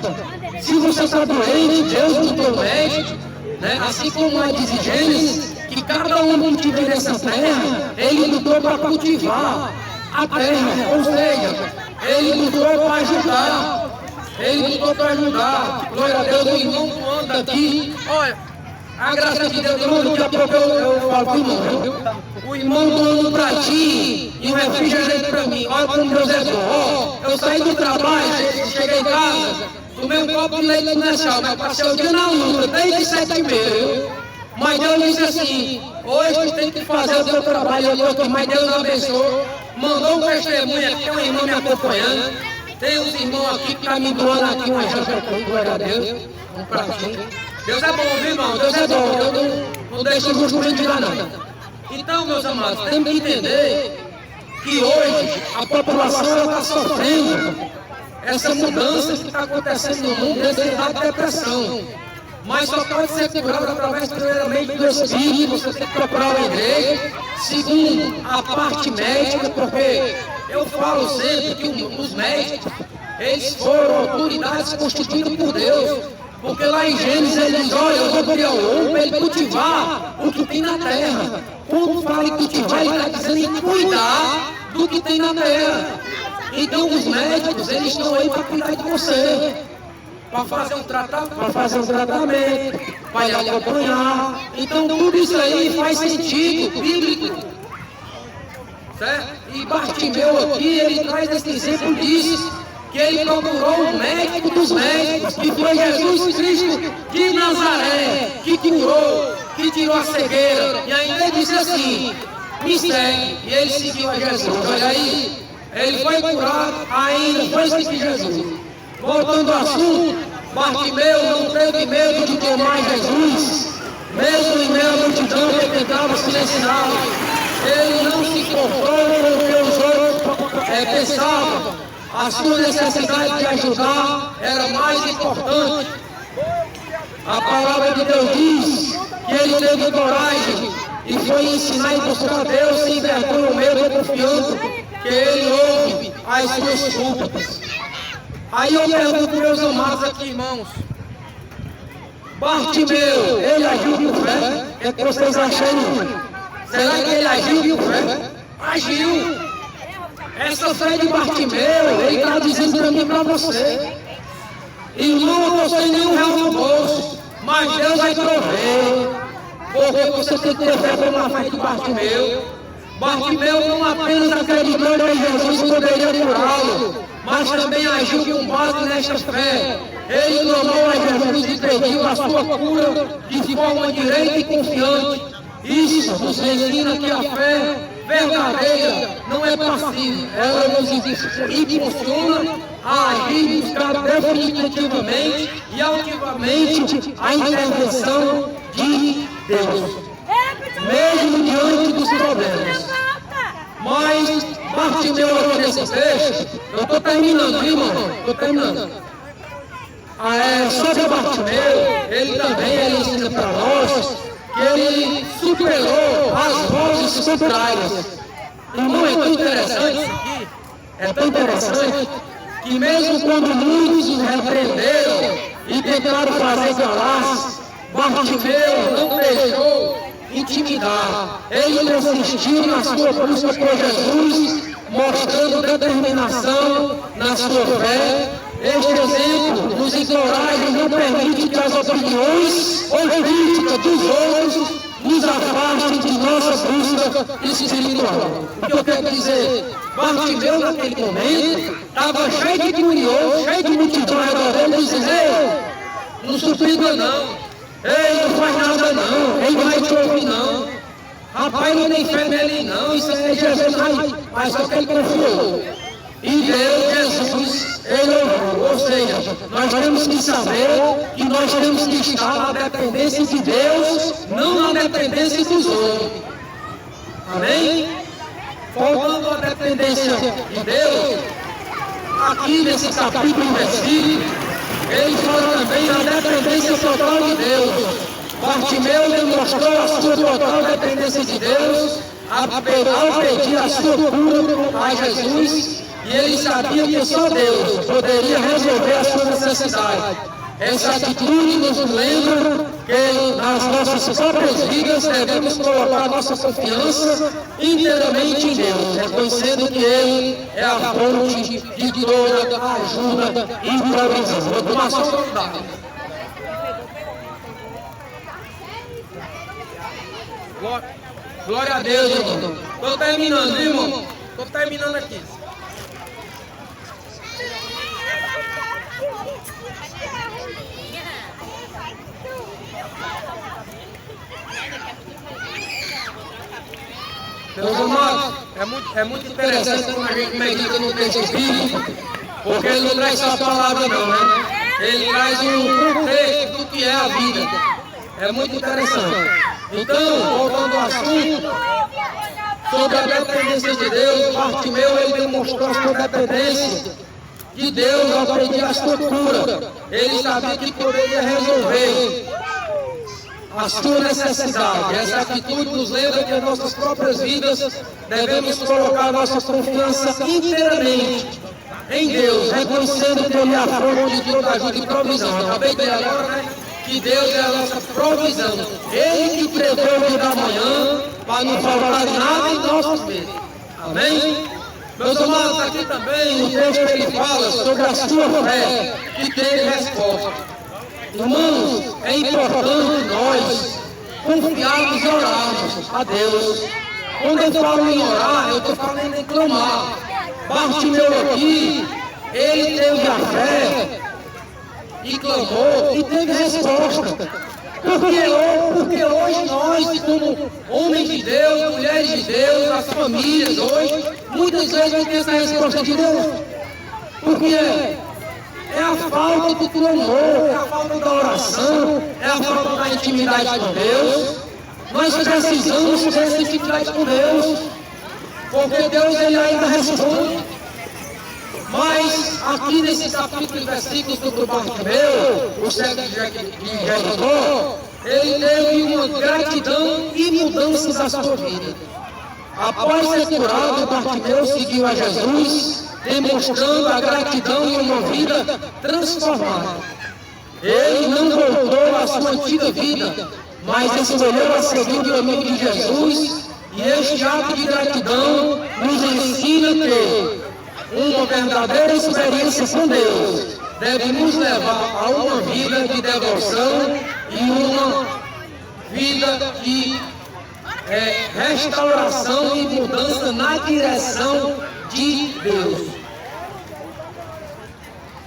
Se você está doente, Deus não tem médico. Né? Assim como é de Gênesis, que cada homem que vive nessa terra, ele lutou para cultivar a terra, ou seja, ele lutou para ajudar. Ele lutou para ajudar. Glória a Deus, o irmão anda aqui. Olha, a graça de Deus, irmão, daqui a pouco eu falo para o irmão. O irmão doando um pratinho e um refrigerante para mim. Olha como Deus é bom. Eu saí do trabalho, cheguei em casa, tomei um copo de leite condensado, mas passei o dia na luta, desde 7h30. Mas Deus disse assim, hoje tu tem que fazer o teu trabalho, eu estou aqui, mas Deus abençoou, mandou um testemunho aqui, tem uma irmã me acompanhando, tem uns irmãos aqui que estão me doando aqui uma janta aqui, glória a Deus, um pratinho. Deus é bom, viu, irmão? Deus é bom, eu não deixo o justo mendigar não. Então, meus amados, temos que entender que hoje a população está sofrendo essa mudança que está acontecendo no mundo, ansiedade e depressão. Mas só pode ser curado através, primeiramente, do Espírito. Você tem que procurar uma igreja, segundo a parte médica, porque eu falo sempre que os médicos, eles foram autoridades constituídas por Deus. Porque lá em Gênesis ele diz, olha, eu vou criar o homem para ele cultivar o que tem na terra. Quando fala em cultivar, ele está dizendo em cuidar do que tem na terra. Então os médicos, eles estão aí para cuidar de você. Para fazer um tratamento, para lhe acompanhar. Então tudo isso aí faz sentido bíblico. Certo? E Bartimeu aqui, ele traz esse exemplo disso. Que ele procurou o médico dos médicos, que foi Jesus Cristo de Nazaré, que curou, que tirou a cegueira. E ainda ele disse assim, me segue. E ele seguiu a Jesus. Olha aí, ele foi curado, ainda foi seguir Jesus. Voltando ao assunto, Bartimeu não teve medo de tomar Jesus, mesmo em meio à multidão que tentava silenciá-lo. Ele não se importou com o que os outros pensavam. A sua necessidade de ajudar era mais importante. A palavra de Deus diz que ele teve coragem e foi ensinar e buscar Deus sem vergonha ou medo, confiando que ele ouve as suas súplicas. Aí eu pergunto, meus amados aqui, irmãos, Bartimeu, ele agiu por fé? O que vocês acham? Será que ele agiu por fé? Agiu. Essa fé de Bartimeu, ele está dizendo para mim e para você. Irmão, eu não sei nenhum real no bolso, mas Deus vai prover. Porque você tem que ter fé como a fé de Bartimeu. Bartimeu não apenas acreditou que Jesus poderia curá-lo, mas também agiu com base nesta fé. Ele clamou a Jesus e pediu a sua cura de forma direta e confiante. Isso nos ensina que a fé verdadeira não é passiva, ela nos impulsiona a agir e buscar definitivamente e altivamente a intervenção de Deus, mesmo diante dos problemas. Mas Bartimeu aqui nesse texto, eu estou terminando, viu, irmão? Estou terminando. Sobre Bartimeu, ele também ensina para nós que ele superou as vozes contrárias. Irmão, é tão interessante isso aqui, é tão interessante, que mesmo quando muitos o repreenderam e tentaram fazer calar, Bartimeu não deixou intimidar. Ele persistiu na sua busca por Jesus, mostrando determinação na sua fé. Este exemplo nos encoraja e não permite que as opiniões ou críticas dos outros nos afastem de nossa busca espiritual. O que eu quero dizer? Bartimeu naquele momento estava cheio de curiosos, cheio de multidão ao redor dele, dizendo, ei, não surpreenda não, ei, não faz nada não, ele vai te ouvir não, rapaz, não tem fé nele não, isso é Jesus, mas só que ele confiou. E Deus, Jesus, ele ouviu. Ou seja, nós temos que saber que nós temos que estar na dependência de Deus, não na dependência dos outros. Amém? Faltando a dependência de Deus, aqui nesse capítulo e versículo, ele fala também da dependência total de Deus. Bartimeu demonstrou a sua total dependência de Deus ao pedir a sua cura a Jesus. E ele sabia que só Deus poderia resolver a sua necessidade. Essa atitude nos lembra que nas nossas próprias vidas devemos colocar nossa confiança inteiramente em Deus, reconhecendo que Ele é a fonte de toda a ajuda e provisão. Vou tomar só cuidado. Glória a Deus, irmão. Estou terminando, viu, irmão? Estou terminando aqui. Meus amados, é muito interessante quando a gente medita no texto bíblico, porque ele não traz só a palavra não, né? Ele traz um contexto do que é a vida. É muito interessante. Então, voltando ao assunto, sobre a dependência de Deus, Bartimeu, ele demonstrou a sua dependência de Deus ao pedir a sua cura. Ele sabia que poderia resolver a sua necessidade. Essa atitude nos lembra que as nossas próprias vidas devemos colocar nossa confiança inteiramente em Deus, reconhecendo que Ele é a fonte de toda ajuda e provisão. Acabei de dizer agora, né, que Deus é a nossa provisão. Ele que preveu o dia da manhã para não faltar nada em nossos vidas. Amém? Meus amados, aqui também o texto ele fala sobre a sua fé que teve resposta. Irmãos, é importante nós confiarmos e orarmos a Deus. Quando eu falo em orar, eu estou falando em clamar. Bartimeu aqui, ele teve a fé e clamou e teve resposta. Porque hoje nós, como homens de Deus, mulheres de Deus, as famílias hoje, muitas vezes não tem essa resposta de Deus. Porque é a falta do clamor, é a falta da oração, é a falta da intimidade com Deus. Nós precisamos ter essa intimidade com Deus, porque Deus ele ainda responde. Mas aqui nesse capítulo e versículos do Bartimeu, o cego de Jericó, ele teve uma gratidão e mudanças na sua vida. Após ser curado, Bartimeu seguiu a Jesus, demonstrando a gratidão e uma vida transformada. Ele não voltou à sua antiga vida, mas escolheu a seguir o caminho de Jesus, e este ato de gratidão nos ensina que uma verdadeira experiência com Deus deve nos levar a uma vida de devoção e uma vida de restauração e mudança na direção de Deus.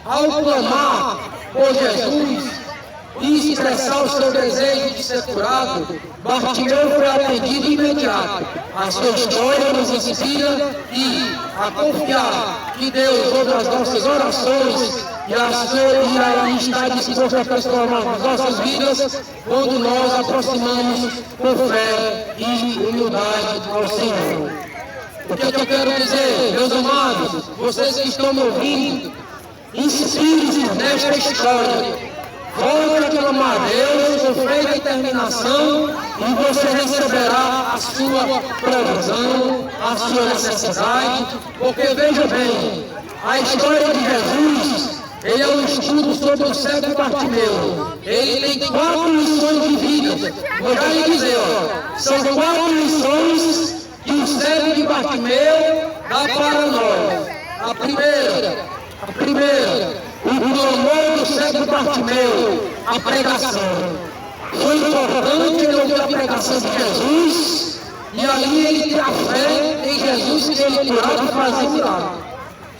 Ao clamar por Jesus e expressar o seu desejo de ser curado, Bartimeu foi atendido imediato. A sua história nos inspira a confiar que Deus ouve as nossas orações e está disposto a transformar as nossas vidas quando nós aproximamos com fé e humildade ao Senhor. O que eu quero dizer, meus amados, vocês que estão me ouvindo, inspire-se nesta história. Volte a clamar a Deus com fé e determinação, e você receberá a sua provisão, a sua necessidade, porque veja bem, a história de Jesus, ele é um estudo sobre o cego Bartimeu. Ele tem 4 lições de vida. Vou já lhe dizer, são 4 lições que o cego de Bartimeu dá para nós. A primeira, o clamor do cego Bartimeu, a pregação. Foi importante ele ouvir a pregação de Jesus, e ali ele tem a fé em Jesus que ele curava e fazia milagre.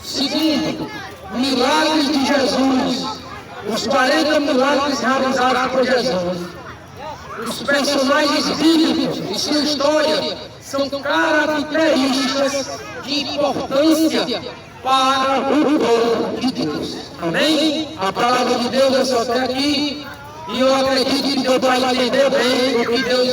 Segundo, milagres de Jesus. Os 40 milagres realizados por Jesus. Os personagens bíblicos e sua história são características de importância para o povo de Deus. Amém? A palavra de Deus é só até aqui, e eu acredito que Deus vai entender bem o que Deus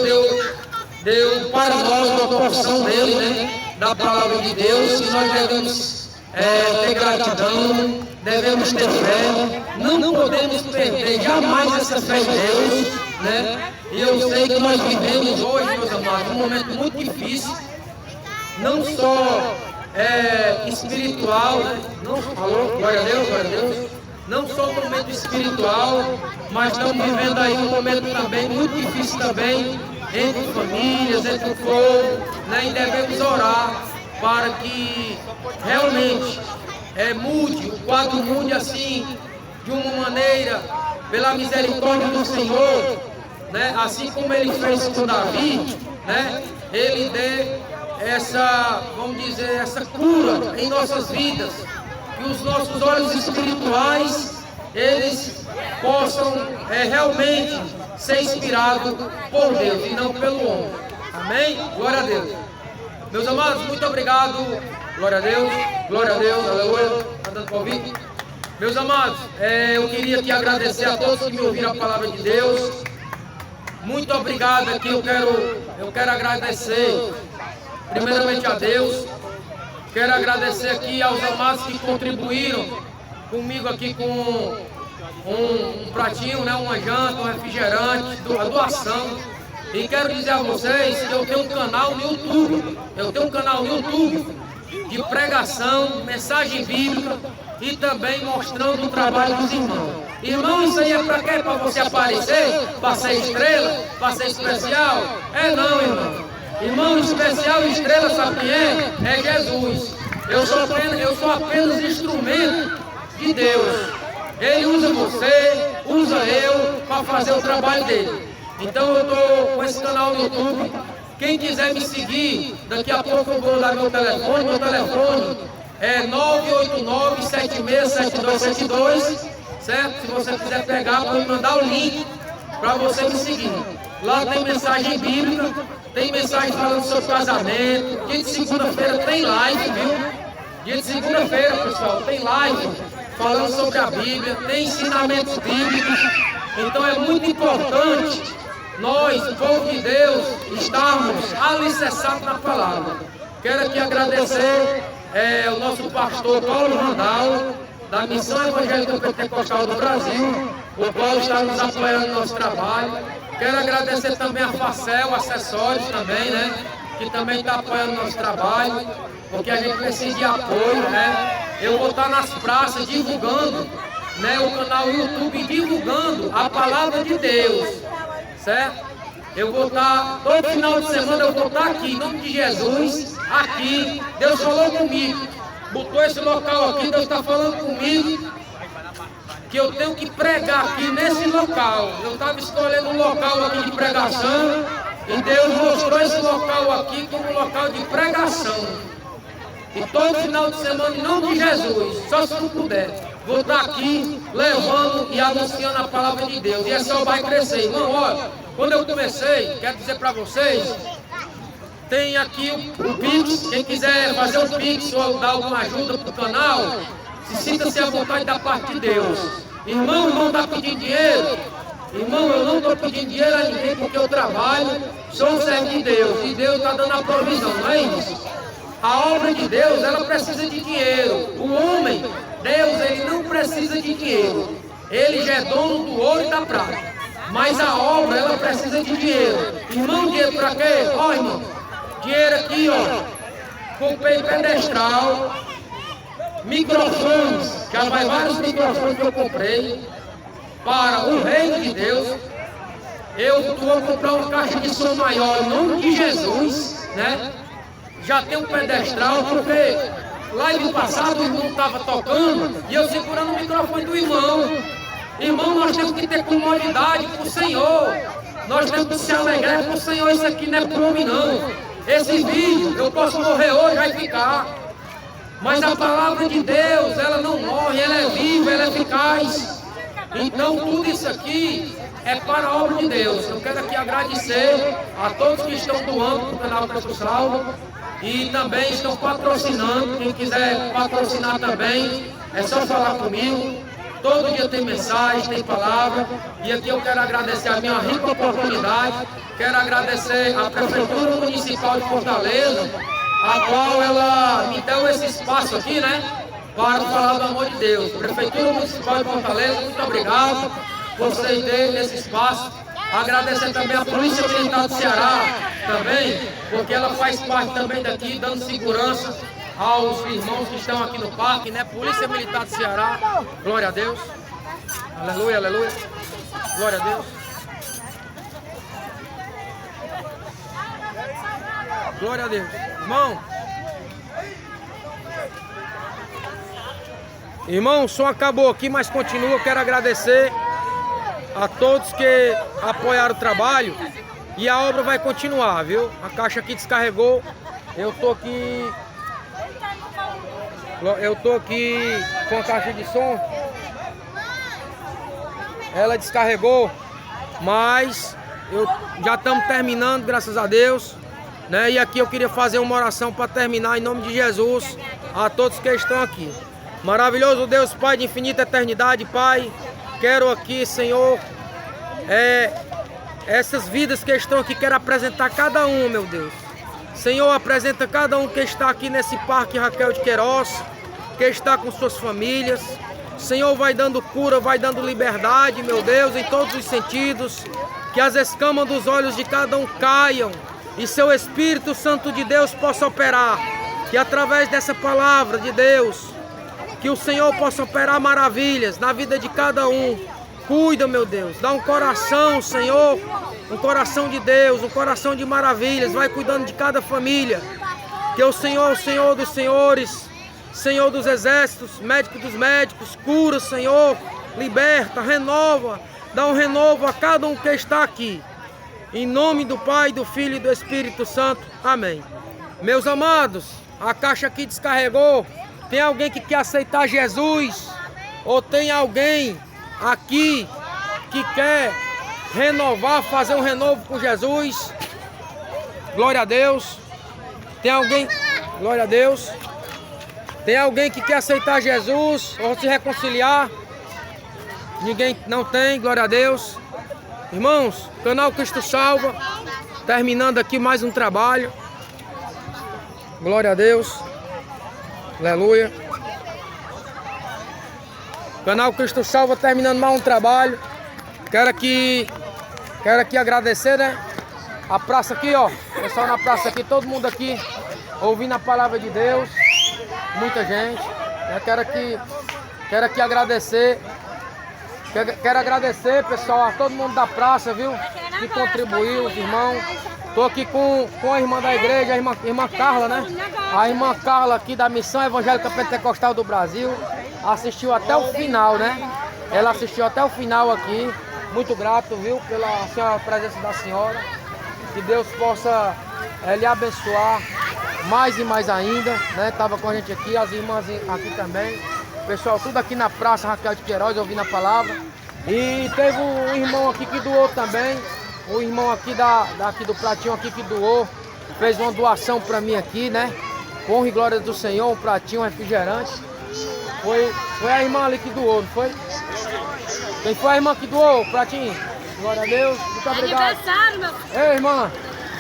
deu para nós, uma porção dele, né? Da palavra de Deus, e nós devemos ter gratidão, devemos ter fé, não podemos perder jamais essa fé em Deus, né? E eu sei que nós vivemos hoje, meus amados, um momento muito difícil, não só espiritual, né? Não, alô, glória a Deus, não só um momento espiritual, mas estamos vivendo aí um momento também muito difícil também, entre famílias, entre o povo, né? E devemos orar para que realmente mude, o quadro mude assim, de uma maneira, pela misericórdia do Senhor, né? Assim como ele fez com Davi, né? Ele dê essa, vamos dizer, essa cura em nossas vidas, que os nossos olhos espirituais, eles possam realmente ser inspirado por Deus e não pelo homem. Amém? Glória a Deus. Meus amados, muito obrigado. Glória a Deus, aleluia. Andando com o convite. Meus amados, eu queria aqui agradecer a todos que me ouviram a palavra de Deus. Muito obrigado aqui, eu quero agradecer primeiramente a Deus. Quero agradecer aqui aos amados que contribuíram comigo aqui com um pratinho, né, uma janta, um refrigerante, a doação. E quero dizer a vocês que eu tenho um canal no YouTube. De pregação, mensagem bíblica e também mostrando o trabalho dos irmãos. Irmão, isso aí é para quê? Para você aparecer? Para ser estrela? Para ser especial? Não, irmão. Irmão, especial e estrela, sabe quem é? É Jesus. Eu sou apenas instrumento de Deus. Ele usa você, usa eu para fazer o trabalho dele. Então eu estou com esse canal no YouTube. Quem quiser me seguir, daqui a pouco eu vou dar meu telefone. Meu telefone é 989-767272, certo? Se você quiser pegar, pode mandar o link para você me seguir. Lá tem mensagem bíblica, tem mensagem falando sobre casamento. Dia de segunda-feira tem live, viu? Dia de segunda-feira, pessoal, tem live falando sobre a Bíblia, tem ensinamentos bíblicos. Então é muito importante nós, povo de Deus, estarmos alicerçados na palavra. Quero aqui agradecer o nosso pastor Paulo Randal, da Missão Evangélica Pentecostal do Brasil, o qual está nos apoiando no nosso trabalho. Quero agradecer também a Facel Acessórios também, né, que também está apoiando o nosso trabalho, porque a gente precisa de apoio, né. Eu vou estar nas praças divulgando, né, o canal YouTube, divulgando a palavra de Deus, certo? Eu vou estar, todo final de semana eu vou estar aqui, em nome de Jesus, aqui. Deus falou comigo, botou esse local aqui, Deus está falando comigo, que eu tenho que pregar aqui nesse local. Eu estava escolhendo um local aqui de pregação, e Deus mostrou esse local aqui como um local de pregação. E todo final de semana, em nome de Jesus, só se tu puder, vou estar aqui levando e anunciando a palavra de Deus. E só vai crescer. Irmão, olha, quando eu comecei, quero dizer para vocês, tem aqui o Pix. Quem quiser fazer um Pix ou dar alguma ajuda para o canal, se sinta-se à vontade da parte de Deus. Irmão, não está pedindo dinheiro. Irmão, eu não estou pedindo dinheiro a ninguém porque eu trabalho, sou um servo de Deus. E Deus está dando a provisão, não é isso? A obra de Deus, ela precisa de dinheiro. O homem, Deus, ele não precisa de dinheiro. Ele já é dono do ouro e da prata. Mas a obra, ela precisa de dinheiro. Irmão, dinheiro para quê? Ó, irmão, dinheiro aqui, ó. Comprei pedestral, microfones, já vai vários microfones que eu comprei para o reino de Deus. Eu vou comprar uma caixa de som maior em nome de Jesus, né? Já tem um pedestral, porque live passado o irmão estava tocando e eu segurando o microfone do irmão. Irmão, nós temos que ter comodidade para o Senhor. Nós temos que se alegrar para o Senhor. Isso aqui não é para o homem, não. Esse vídeo, eu posso morrer hoje, vai ficar. Mas a palavra de Deus, ela não morre, ela é viva, ela é eficaz. Então tudo isso aqui é para a obra de Deus. Eu quero aqui agradecer a todos que estão doando para o canal Cristo Salva. E também estão patrocinando. Quem quiser patrocinar também, é só falar comigo. Todo dia tem mensagem, tem palavra. E aqui eu quero agradecer a minha rica oportunidade. Quero agradecer à Prefeitura Municipal de Fortaleza, a qual ela me deu esse espaço aqui, né, para falar do amor de Deus. Prefeitura Municipal de Fortaleza, muito obrigado por vocês terem esse espaço. Agradecer também a Polícia Militar do Ceará, também, porque ela faz parte também daqui, dando segurança aos irmãos que estão aqui no parque, né? Polícia Militar do Ceará, glória a Deus, aleluia, aleluia, glória a Deus, glória a Deus. Irmão, o som acabou aqui, mas continua. Eu quero agradecer a todos que apoiaram o trabalho e a obra vai continuar, viu? A caixa aqui descarregou. Eu tô aqui com a caixa de som. Ela descarregou mas já estamos terminando, graças a Deus, né? E aqui eu queria fazer uma oração para terminar em nome de Jesus a todos que estão aqui. Maravilhoso Deus, Pai de infinita eternidade, Pai, quero aqui, Senhor, essas vidas que estão aqui, quero apresentar cada um, meu Deus. Senhor, apresenta cada um que está aqui nesse Parque Raquel de Queiroz, que está com suas famílias. Senhor, vai dando cura, vai dando liberdade, meu Deus, em todos os sentidos. Que as escamas dos olhos de cada um caiam e seu Espírito Santo de Deus possa operar. Que através dessa palavra de Deus, que o Senhor possa operar maravilhas na vida de cada um. Cuida, meu Deus, dá um coração, Senhor, um coração de Deus, um coração de maravilhas. Vai cuidando de cada família. Que o Senhor dos senhores, Senhor dos exércitos, médico dos médicos, cura, Senhor, liberta, renova, dá um renovo a cada um que está aqui. Em nome do Pai, do Filho e do Espírito Santo. Amém. Meus amados, a caixa aqui descarregou. Tem alguém que quer aceitar Jesus? Ou tem alguém aqui que quer renovar, fazer um renovo com Jesus? Glória a Deus. Tem alguém? Glória a Deus. Tem alguém que quer aceitar Jesus ou se reconciliar? Ninguém não tem, glória a Deus. Irmãos, canal Cristo Salva, terminando aqui mais um trabalho. Glória a Deus. Aleluia. Canal Cristo Salva, terminando mais um trabalho. Quero aqui agradecer, né? A praça aqui, ó. Pessoal na praça aqui, todo mundo aqui ouvindo a palavra de Deus. Muita gente. Eu quero aqui agradecer. Quero agradecer, pessoal, a todo mundo da praça, viu? Que contribuiu, os irmãos. Estou aqui com a irmã da igreja, a irmã Carla, né? A irmã Carla aqui da Missão Evangélica Pentecostal do Brasil. Assistiu até o final, né? Ela assistiu até o final aqui. Muito grato, viu? Pela presença da senhora. Que Deus possa lhe abençoar mais e mais ainda, né? Estava com a gente aqui, as irmãs aqui também. Pessoal, tudo aqui na Praça Raquel de Queiroz, ouvindo a palavra. E teve um irmão aqui que doou também. O irmão aqui daqui do pratinho aqui que doou. Fez uma doação para mim aqui, né? Com honra e glória do Senhor, um pratinho, um refrigerante. Foi a irmã ali que doou, não foi? Quem foi a irmã que doou o pratinho? Glória a Deus, muito obrigado. Aniversário, meu filho. Ei, irmã,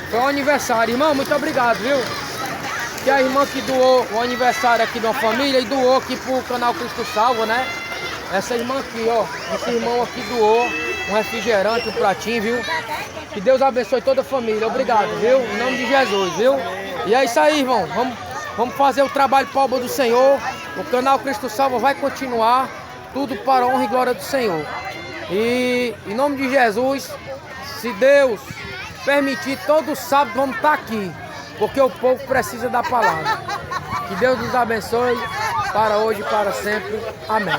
foi um aniversário. Irmã, muito obrigado, viu? Que a irmã que doou o aniversário aqui de uma família e doou aqui pro canal Cristo Salva, né? Essa irmã aqui, ó, esse irmão aqui doou um refrigerante, um pratinho, viu? Que Deus abençoe toda a família. Obrigado, viu? Em nome de Jesus, viu? E é isso aí, irmão. Vamos fazer o trabalho para a obra do Senhor. O canal Cristo Salva vai continuar. Tudo para a honra e glória do Senhor. E em nome de Jesus, se Deus permitir, todo sábado vamos estar aqui. Porque o povo precisa da palavra. Que Deus nos abençoe para hoje e para sempre. Amém.